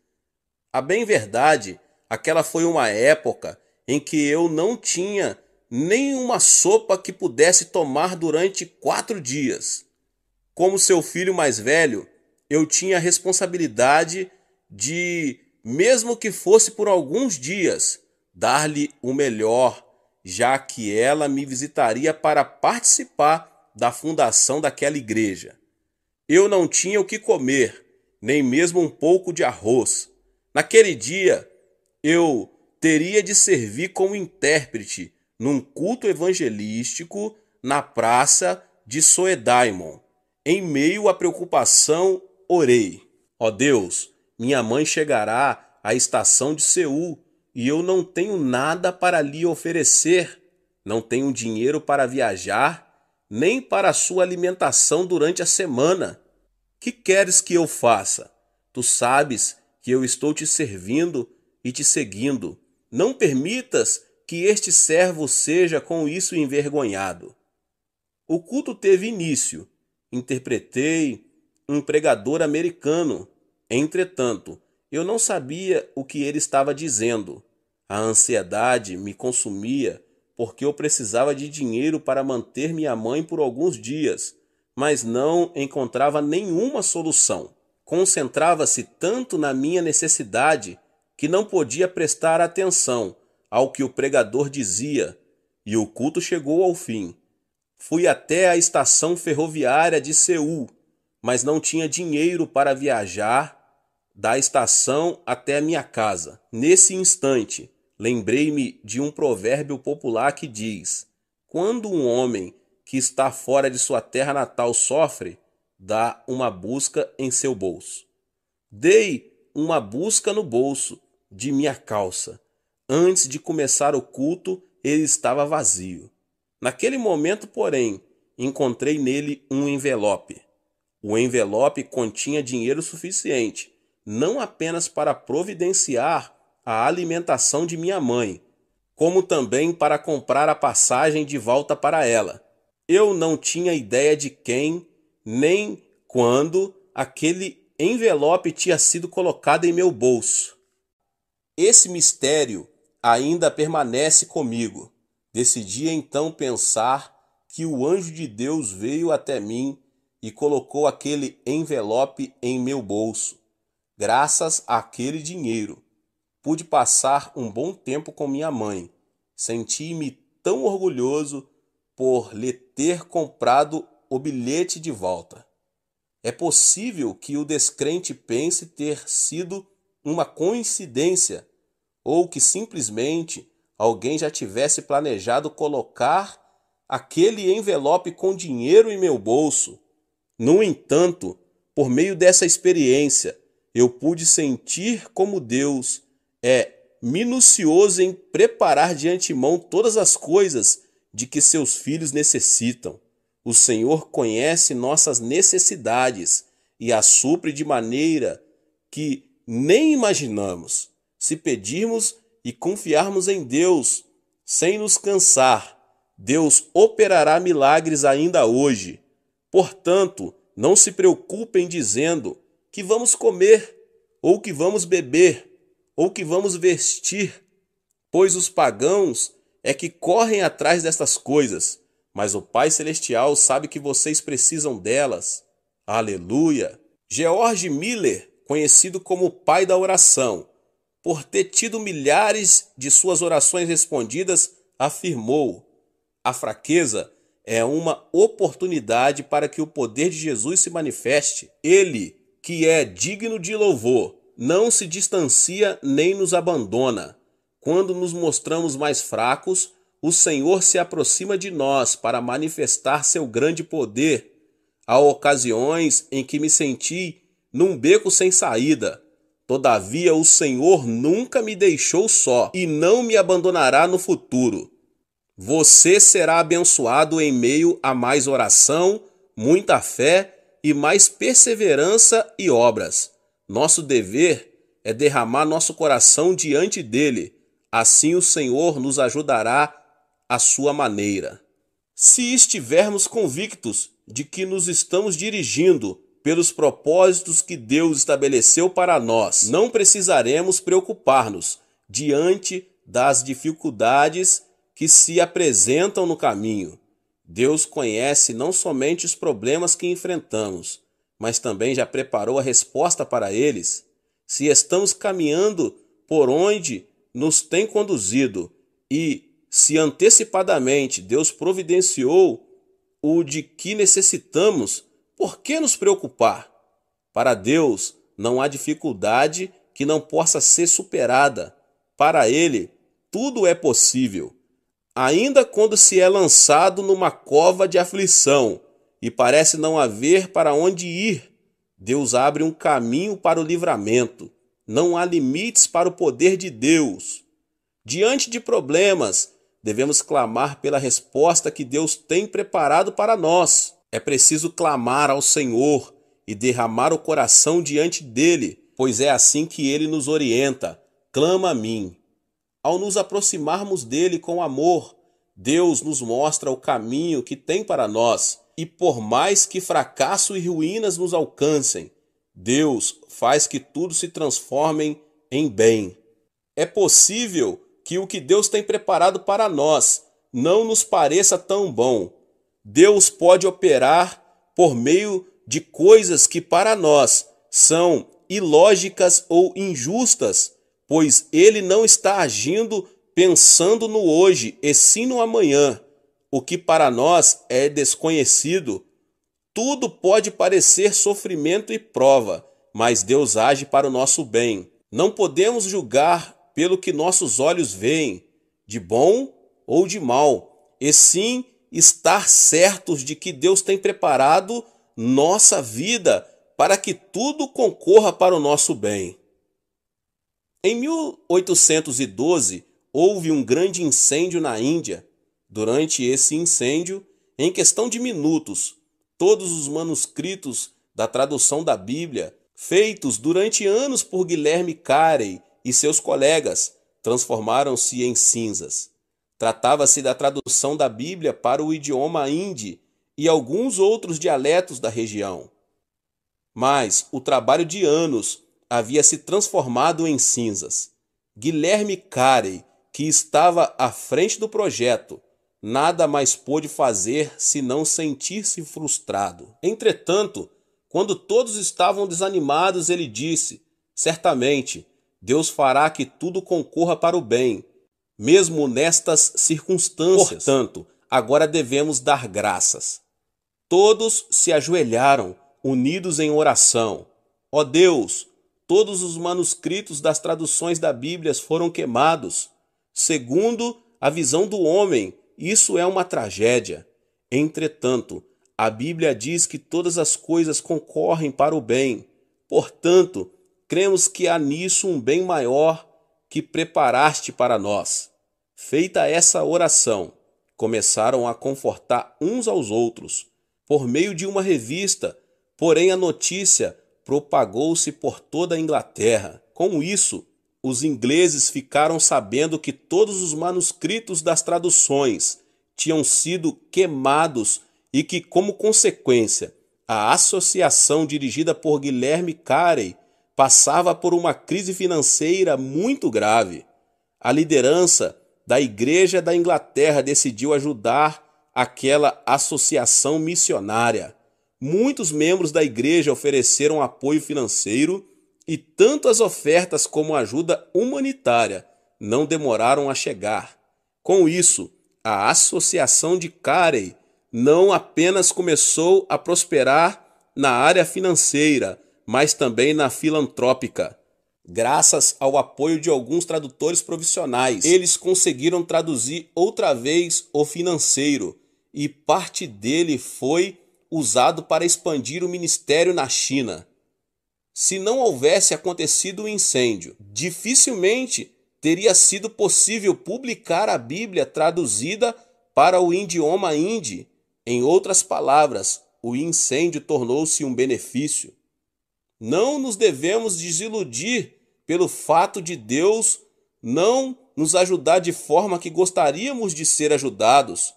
Speaker 1: A bem verdade, aquela foi uma época em que eu não tinha nem uma sopa que pudesse tomar durante 4 dias. Como seu filho mais velho, eu tinha a responsabilidade de, mesmo que fosse por alguns dias, dar-lhe o melhor, já que ela me visitaria para participar da fundação daquela igreja. Eu não tinha o que comer, nem mesmo um pouco de arroz. Naquele dia, eu teria de servir como intérprete num culto evangelístico na praça de Soedaimon. Em meio à preocupação, orei. Ó Deus, minha mãe chegará à estação de Seul e eu não tenho nada para lhe oferecer. Não tenho dinheiro para viajar, nem para a sua alimentação durante a semana. Que queres que eu faça? Tu sabes que eu estou te servindo e te seguindo. Não permitas que este servo seja com isso envergonhado. O culto teve início. Interpretei um pregador americano. Entretanto, eu não sabia o que ele estava dizendo. A ansiedade me consumia porque eu precisava de dinheiro para manter minha mãe por alguns dias, mas não encontrava nenhuma solução. concentrava-se tanto na minha necessidade que não podia prestar atenção ao que o pregador dizia, e o culto chegou ao fim. Fui até a estação ferroviária de Seul, mas não tinha dinheiro para viajar da estação até a minha casa. Nesse instante, lembrei-me de um provérbio popular que diz: quando um homem que está fora de sua terra natal sofre, dá uma busca em seu bolso. Dei uma busca no bolso de minha calça. Antes de começar o culto, ele estava vazio. Naquele momento, porém, encontrei nele um envelope. O envelope continha dinheiro suficiente, não apenas para providenciar a alimentação de minha mãe, como também para comprar a passagem de volta para ela. Eu não tinha ideia de quem, nem quando aquele envelope tinha sido colocado em meu bolso. Esse mistério ainda permanece comigo. Decidi então pensar que o anjo de Deus veio até mim e colocou aquele envelope em meu bolso. Graças àquele dinheiro, pude passar um bom tempo com minha mãe. Senti-me tão orgulhoso por lhe ter comprado o bilhete de volta. É possível que o descrente pense ter sido uma coincidência ou que simplesmente alguém já tivesse planejado colocar aquele envelope com dinheiro em meu bolso. No entanto, por meio dessa experiência, eu pude sentir como Deus é minucioso em preparar de antemão todas as coisas de que seus filhos necessitam. O Senhor conhece nossas necessidades e as supre de maneira que nem imaginamos. Se pedirmos e confiarmos em Deus sem nos cansar, Deus operará milagres ainda hoje. Portanto, não se preocupem dizendo que vamos comer, ou que vamos beber, ou que vamos vestir, pois os pagãos é que correm atrás destas coisas, mas o Pai Celestial sabe que vocês precisam delas. Aleluia! George Miller, conhecido como o pai da oração, por ter tido milhares de suas orações respondidas, afirmou: a fraqueza é uma oportunidade para que o poder de Jesus se manifeste. Ele, que é digno de louvor, não se distancia nem nos abandona. Quando nos mostramos mais fracos, o Senhor se aproxima de nós para manifestar seu grande poder. Há ocasiões em que me senti num beco sem saída. Todavia, o Senhor nunca me deixou só e não me abandonará no futuro. Você será abençoado em meio a mais oração, muita fé e mais perseverança e obras. Nosso dever é derramar nosso coração diante dele. Assim o Senhor nos ajudará à sua maneira. Se estivermos convictos de que nos estamos dirigindo pelos propósitos que Deus estabeleceu para nós, não precisaremos preocupar-nos diante das dificuldades que se apresentam no caminho. Deus conhece não somente os problemas que enfrentamos, mas também já preparou a resposta para eles. Se estamos caminhando por onde nos tem conduzido e se antecipadamente Deus providenciou o de que necessitamos, por que nos preocupar? Para Deus não há dificuldade que não possa ser superada. Para Ele, tudo é possível. Ainda quando se é lançado numa cova de aflição e parece não haver para onde ir, Deus abre um caminho para o livramento. Não há limites para o poder de Deus. Diante de problemas, devemos clamar pela resposta que Deus tem preparado para nós. É preciso clamar ao Senhor e derramar o coração diante dele, pois é assim que ele nos orienta. Clama a mim. Ao nos aproximarmos dele com amor, Deus nos mostra o caminho que tem para nós. E por mais que fracasso e ruínas nos alcancem, Deus faz que tudo se transforme em bem. É possível que o que Deus tem preparado para nós não nos pareça tão bom. Deus pode operar por meio de coisas que para nós são ilógicas ou injustas, pois ele não está agindo pensando no hoje e sim no amanhã, o que para nós é desconhecido. Tudo pode parecer sofrimento e prova, mas Deus age para o nosso bem. Não podemos julgar pelo que nossos olhos veem, de bom ou de mal, e sim estar certos de que Deus tem preparado nossa vida para que tudo concorra para o nosso bem. Em 1812, houve um grande incêndio na Índia. Durante esse incêndio, em questão de minutos, todos os manuscritos da tradução da Bíblia, feitos durante anos por Guilherme Carey e seus colegas, transformaram-se em cinzas. Tratava-se da tradução da Bíblia para o idioma hindi e alguns outros dialetos da região. Mas o trabalho de anos havia se transformado em cinzas. Guilherme Carey, que estava à frente do projeto, nada mais pôde fazer senão sentir-se frustrado. Entretanto, quando todos estavam desanimados, ele disse: certamente, Deus fará que tudo concorra para o bem, mesmo nestas circunstâncias. Portanto, agora devemos dar graças. Todos se ajoelharam, unidos em oração. Ó Deus, todos os manuscritos das traduções da Bíblia foram queimados. Segundo a visão do homem, isso é uma tragédia. Entretanto, a Bíblia diz que todas as coisas concorrem para o bem. Portanto, cremos que há nisso um bem maior que preparaste para nós. Feita essa oração, começaram a confortar uns aos outros por meio de uma revista, porém a notícia propagou-se por toda a Inglaterra. Com isso, os ingleses ficaram sabendo que todos os manuscritos das traduções tinham sido queimados e que, como consequência, a associação dirigida por Guilherme Carey passava por uma crise financeira muito grave. A liderança da Igreja da Inglaterra decidiu ajudar aquela associação missionária. Muitos membros da igreja ofereceram apoio financeiro e tanto as ofertas como a ajuda humanitária não demoraram a chegar. Com isso, a associação de Carey não apenas começou a prosperar na área financeira, mas também na filantrópica. Graças ao apoio de alguns tradutores profissionais, eles conseguiram traduzir outra vez o financeiro, e parte dele foi usado para expandir o ministério na China. Se não houvesse acontecido o incêndio, dificilmente teria sido possível publicar a Bíblia traduzida para o idioma hindi. Em outras palavras, o incêndio tornou-se um benefício. Não nos devemos desiludir pelo fato de Deus não nos ajudar de forma que gostaríamos de ser ajudados.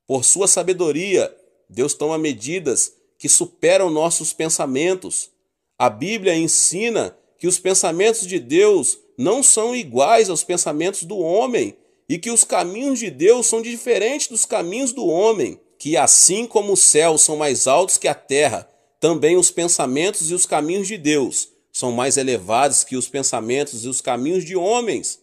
Speaker 1: Por sua sabedoria, Deus toma medidas que superam nossos pensamentos. A Bíblia ensina que os pensamentos de Deus não são iguais aos pensamentos do homem e que os caminhos de Deus são diferentes dos caminhos do homem, que assim como os céus são mais altos que a terra, também os pensamentos e os caminhos de Deus são mais elevados que os pensamentos e os caminhos de homens.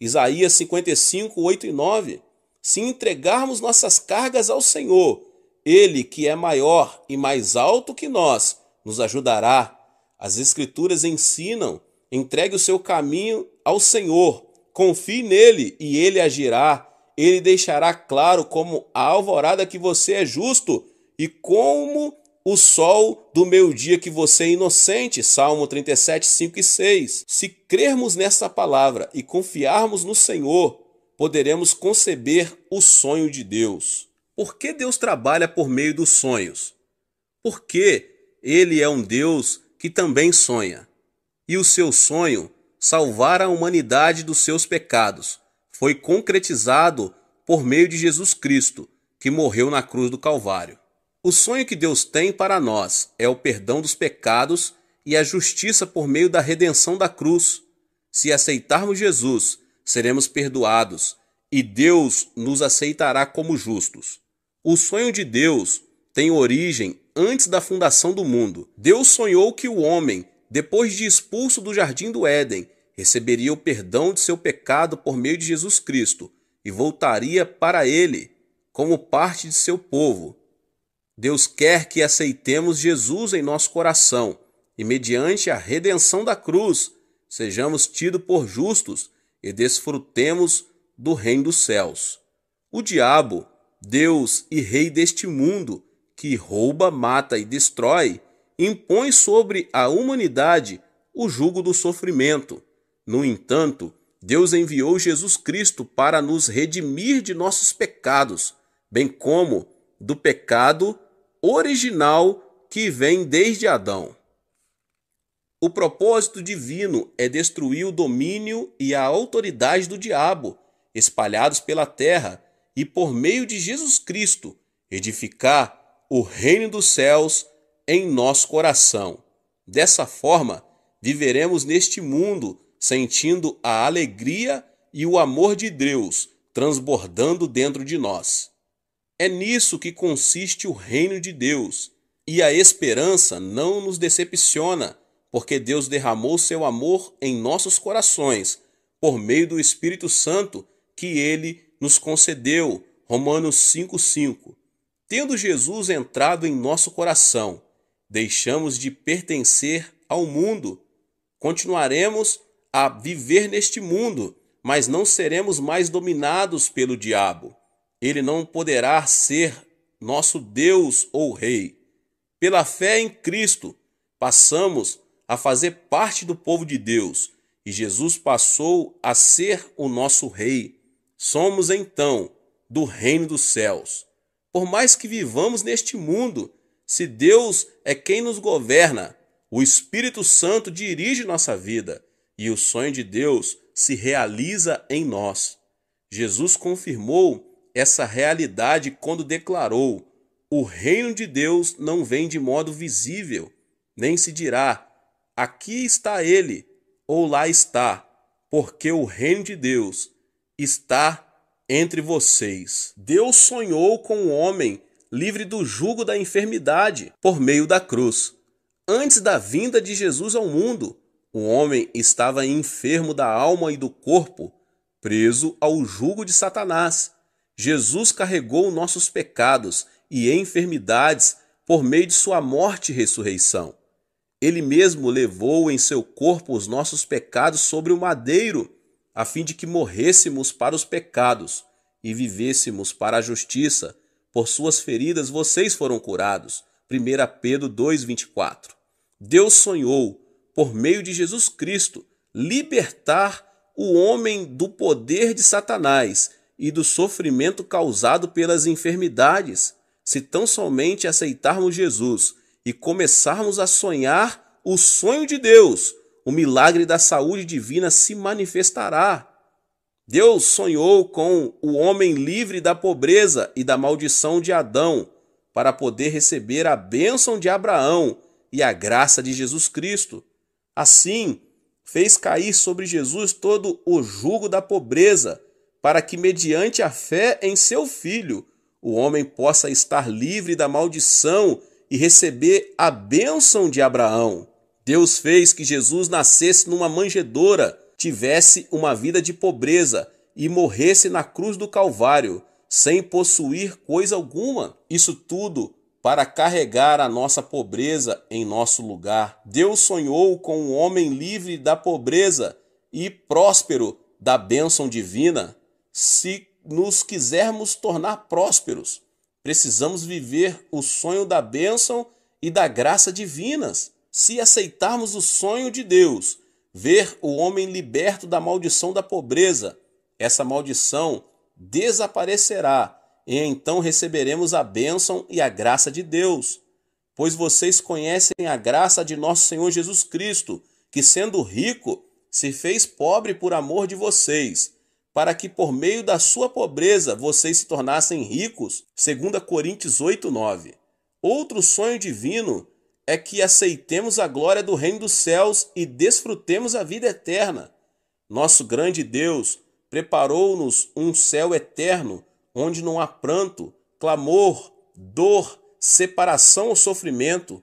Speaker 1: Isaías 55, 8 e 9. Se entregarmos nossas cargas ao Senhor, Ele, que é maior e mais alto que nós, nos ajudará. As Escrituras ensinam: entregue o seu caminho ao Senhor, confie nele e Ele agirá. Ele deixará claro como a alvorada que você é justo e como o sol do meio-dia que você é inocente. Salmo 37, 5 e 6. Se crermos nessa palavra e confiarmos no Senhor, poderemos conceber o sonho de Deus. Por que Deus trabalha por meio dos sonhos? Porque Ele é um Deus que também sonha. E o seu sonho, salvar a humanidade dos seus pecados, foi concretizado por meio de Jesus Cristo, que morreu na cruz do Calvário. O sonho que Deus tem para nós é o perdão dos pecados e a justiça por meio da redenção da cruz. Se aceitarmos Jesus, seremos perdoados e Deus nos aceitará como justos. O sonho de Deus tem origem antes da fundação do mundo. Deus sonhou que o homem depois de expulso do jardim do Éden, receberia o perdão de seu pecado por meio de Jesus Cristo e voltaria para ele como parte de seu povo. Deus quer que aceitemos Jesus em nosso coração e, mediante a redenção da cruz, sejamos tidos por justos e desfrutemos do reino dos céus. O diabo, Deus e rei deste mundo, que rouba, mata e destrói, impõe sobre a humanidade o jugo do sofrimento. No entanto, Deus enviou Jesus Cristo para nos redimir de nossos pecados, bem como do pecado original que vem desde Adão. O propósito divino é destruir o domínio e a autoridade do diabo, espalhados pela terra, e por meio de Jesus Cristo, edificar o reino dos céus em nosso coração. Dessa forma, viveremos neste mundo sentindo a alegria e o amor de Deus transbordando dentro de nós. É nisso que consiste o reino de Deus, e a esperança não nos decepciona, porque Deus derramou seu amor em nossos corações, por meio do Espírito Santo que Ele nos concedeu. Romanos 5,5. Tendo Jesus entrado em nosso coração, deixamos de pertencer ao mundo. Continuaremos a viver neste mundo, mas não seremos mais dominados pelo diabo. Ele não poderá ser nosso Deus ou Rei. Pela fé em Cristo, passamos a fazer parte do povo de Deus e Jesus passou a ser o nosso Rei. Somos, então, do reino dos céus. Por mais que vivamos neste mundo, se Deus é quem nos governa, o Espírito Santo dirige nossa vida e o sonho de Deus se realiza em nós. Jesus confirmou essa realidade quando declarou: o reino de Deus não vem de modo visível, nem se dirá, aqui está ele, ou lá está, porque o reino de Deus está entre vocês. Deus sonhou com o homem livre do jugo da enfermidade por meio da cruz. Antes da vinda de Jesus ao mundo, o homem estava enfermo da alma e do corpo, preso ao jugo de Satanás. Jesus carregou nossos pecados e enfermidades por meio de sua morte e ressurreição. Ele mesmo levou em seu corpo os nossos pecados sobre o madeiro, a fim de que morrêssemos para os pecados e vivêssemos para a justiça. Por suas feridas vocês foram curados. 1 Pedro 2,24. Deus sonhou, por meio de Jesus Cristo, libertar o homem do poder de Satanás e do sofrimento causado pelas enfermidades, se tão somente aceitarmos Jesus e começarmos a sonhar o sonho de Deus, o milagre da saúde divina se manifestará. Deus sonhou com o homem livre da pobreza e da maldição de Adão, para poder receber a bênção de Abraão e a graça de Jesus Cristo. Assim, fez cair sobre Jesus todo o jugo da pobreza, para que, mediante a fé em seu Filho, o homem possa estar livre da maldição e receber a bênção de Abraão. Deus fez que Jesus nascesse numa manjedoura, tivesse uma vida de pobreza e morresse na cruz do Calvário, sem possuir coisa alguma. Isso tudo para carregar a nossa pobreza em nosso lugar. Deus sonhou com um homem livre da pobreza e próspero da bênção divina. Se nos quisermos tornar prósperos, precisamos viver o sonho da bênção e da graça divinas. Se aceitarmos o sonho de Deus, ver o homem liberto da maldição da pobreza, essa maldição desaparecerá e então receberemos a bênção e a graça de Deus. Pois vocês conhecem a graça de nosso Senhor Jesus Cristo, que sendo rico, se fez pobre por amor de vocês, para que por meio da sua pobreza vocês se tornassem ricos. 2 Coríntios 8:9. Outro sonho divino é que aceitemos a glória do reino dos céus e desfrutemos a vida eterna. Nosso grande Deus preparou-nos um céu eterno, onde não há pranto, clamor, dor, separação ou sofrimento.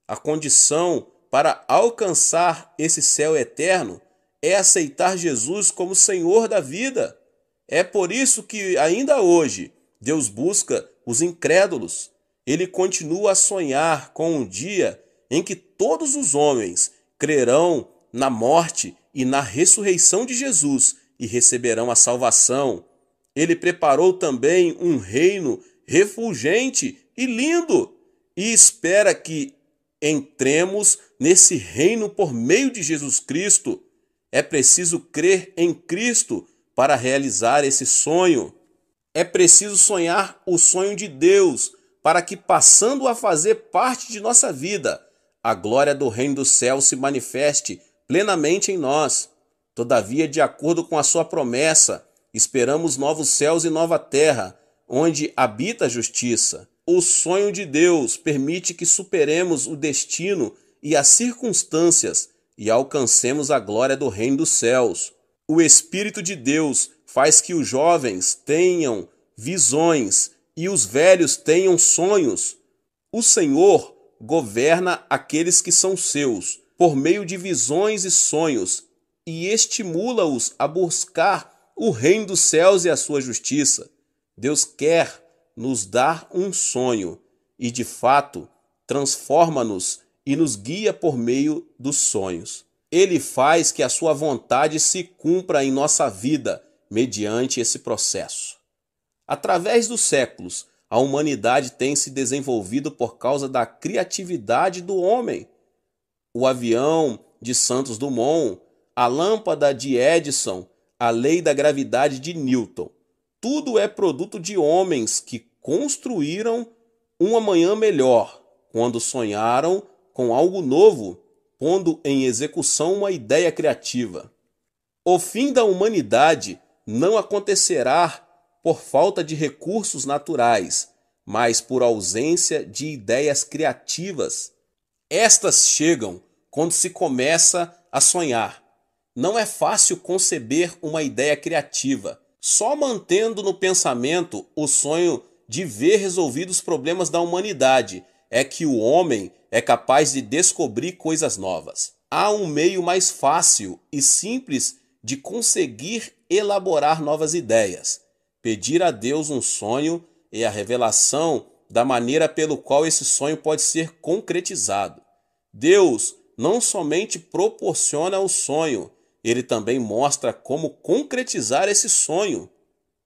Speaker 1: A condição para alcançar esse céu eterno é aceitar Jesus como Senhor da vida. É por isso que ainda hoje Deus busca os incrédulos. Ele continua a sonhar com um dia em que todos os homens crerão na morte e na ressurreição de Jesus e receberão a salvação. Ele preparou também um reino refulgente e lindo e espera que entremos nesse reino por meio de Jesus Cristo. É preciso crer em Cristo para realizar esse sonho. É preciso sonhar o sonho de Deus para que, passando a fazer parte de nossa vida, a glória do reino do céu se manifeste plenamente em nós. Todavia, de acordo com a sua promessa, esperamos novos céus e nova terra, onde habita a justiça. O sonho de Deus permite que superemos o destino e as circunstâncias e alcancemos a glória do reino dos céus. O Espírito de Deus faz que os jovens tenham visões e os velhos tenham sonhos. O Senhor governa aqueles que são seus por meio de visões e sonhos e estimula-os a buscar o reino dos céus e a sua justiça. Deus quer nos dar um sonho e, de fato, transforma-nos e nos guia por meio dos sonhos. Ele faz que a sua vontade se cumpra em nossa vida mediante esse processo. Através dos séculos, a humanidade tem se desenvolvido por causa da criatividade do homem. O avião de Santos Dumont, a lâmpada de Edison, a lei da gravidade de Newton. Tudo é produto de homens que construíram um amanhã melhor, quando sonharam com algo novo, pondo em execução uma ideia criativa. O fim da humanidade não acontecerá por falta de recursos naturais, mas por ausência de ideias criativas. Estas chegam quando se começa a sonhar. Não é fácil conceber uma ideia criativa. Só mantendo no pensamento o sonho de ver resolvidos os problemas da humanidade é que o homem é capaz de descobrir coisas novas. Há um meio mais fácil e simples de conseguir elaborar novas ideias. Pedir a Deus um sonho e a revelação da maneira pelo qual esse sonho pode ser concretizado. Deus não somente proporciona o sonho, ele também mostra como concretizar esse sonho.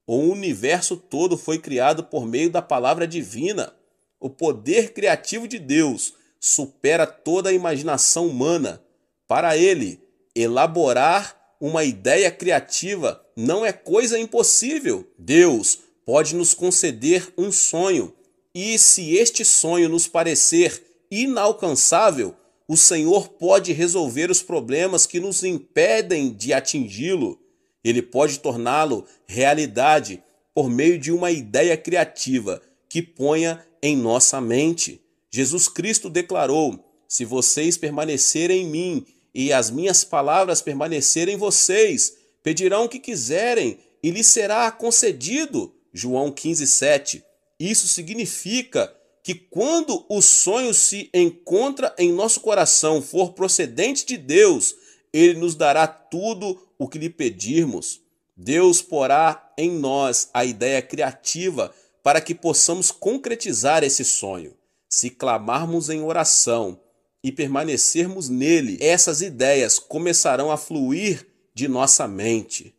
Speaker 1: O universo todo foi criado por meio da palavra divina. O poder criativo de Deus supera toda a imaginação humana. Para ele, elaborar uma ideia criativa não é coisa impossível. Deus pode nos conceder um sonho, e se este sonho nos parecer inalcançável, o Senhor pode resolver os problemas que nos impedem de atingi-lo. Ele pode torná-lo realidade por meio de uma ideia criativa que ponha em nossa mente. Jesus Cristo declarou: se vocês permanecerem em mim e as minhas palavras permanecerem em vocês, pedirão o que quiserem e lhes será concedido. João 15:7. Isso significa que quando o sonho se encontra em nosso coração for procedente de Deus, ele nos dará tudo o que lhe pedirmos. Deus porá em nós a ideia criativa para que possamos concretizar esse sonho. Se clamarmos em oração e permanecermos nele, essas ideias começarão a fluir de nossa mente.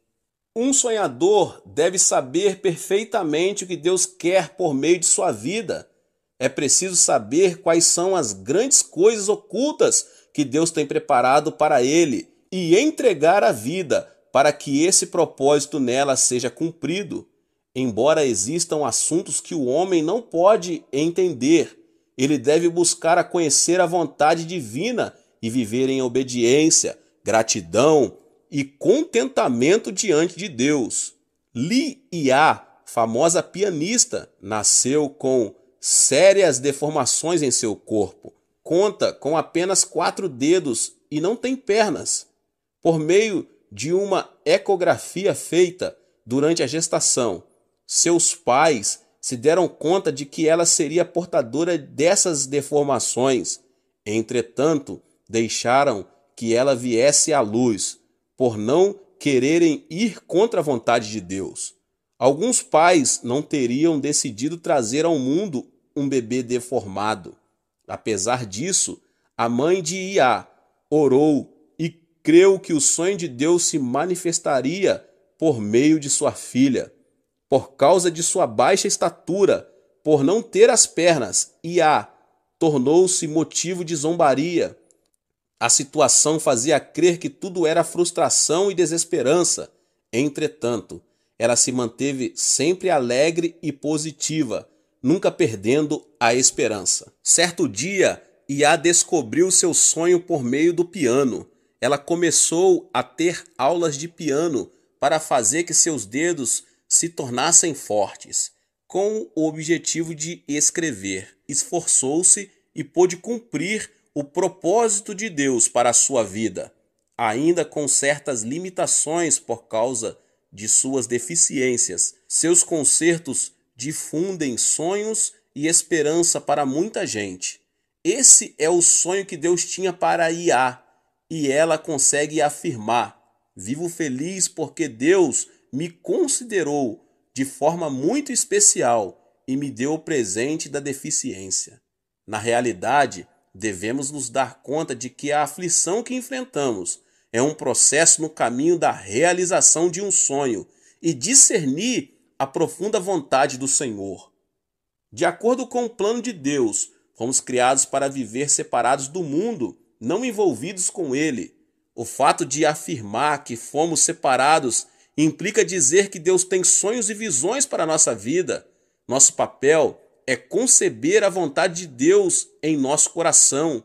Speaker 1: Um sonhador deve saber perfeitamente o que Deus quer por meio de sua vida. É preciso saber quais são as grandes coisas ocultas que Deus tem preparado para ele e entregar a vida para que esse propósito nela seja cumprido. Embora existam assuntos que o homem não pode entender, ele deve buscar a conhecer a vontade divina e viver em obediência, gratidão e contentamento diante de Deus. Li Ya, famosa pianista, nasceu com sérias deformações em seu corpo. Conta com apenas 4 dedos e não tem pernas. Por meio de uma ecografia feita durante a gestação, seus pais se deram conta de que ela seria portadora dessas deformações. Entretanto, deixaram que ela viesse à luz, por não quererem ir contra a vontade de Deus. Alguns pais não teriam decidido trazer ao mundo um bebê deformado. Apesar disso, a mãe de Iá orou e creu que o sonho de Deus se manifestaria por meio de sua filha. Por causa de sua baixa estatura, por não ter as pernas, Iá tornou-se motivo de zombaria. A situação fazia crer que tudo era frustração e desesperança. Entretanto, ela se manteve sempre alegre e positiva, nunca perdendo a esperança. Certo dia, Iá descobriu seu sonho por meio do piano. Ela começou a ter aulas de piano para fazer que seus dedos se tornassem fortes, com o objetivo de escrever. Esforçou-se e pôde cumprir o propósito de Deus para a sua vida, ainda com certas limitações por causa de suas deficiências. Seus concertos difundem sonhos e esperança para muita gente. Esse é o sonho que Deus tinha para Iá, e ela consegue afirmar: vivo feliz porque Deus me considerou de forma muito especial e me deu o presente da deficiência. Na realidade, devemos nos dar conta de que a aflição que enfrentamos é um processo no caminho da realização de um sonho e discernir a profunda vontade do Senhor. De acordo com o plano de Deus, fomos criados para viver separados do mundo, não envolvidos com ele. O fato de afirmar que fomos separados implica dizer que Deus tem sonhos e visões para a nossa vida. Nosso papel é conceber a vontade de Deus em nosso coração.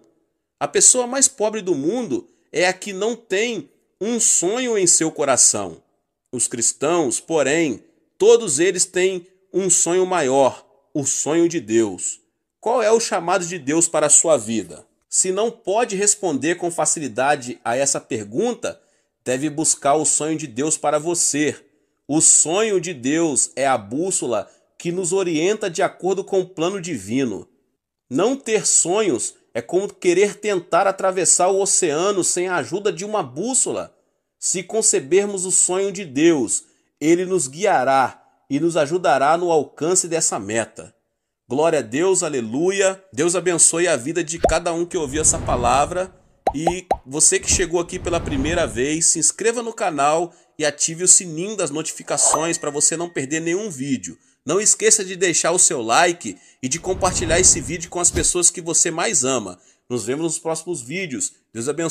Speaker 1: A pessoa mais pobre do mundo é a que não tem um sonho em seu coração. Os cristãos, porém, todos eles têm um sonho maior, o sonho de Deus. Qual é o chamado de Deus para a sua vida? Se não pode responder com facilidade a essa pergunta, deve buscar o sonho de Deus para você. O sonho de Deus é a bússola que nos orienta de acordo com o plano divino. Não ter sonhos é como querer tentar atravessar o oceano sem a ajuda de uma bússola. Se concebermos o sonho de Deus, ele nos guiará e nos ajudará no alcance dessa meta. Glória a Deus, aleluia. Deus abençoe a vida de cada um que ouviu essa palavra. E você que chegou aqui pela primeira vez, se inscreva no canal e ative o sininho das notificações para você não perder nenhum vídeo. Não esqueça de deixar o seu like e de compartilhar esse vídeo com as pessoas que você mais ama. Nos vemos nos próximos vídeos. Deus abençoe.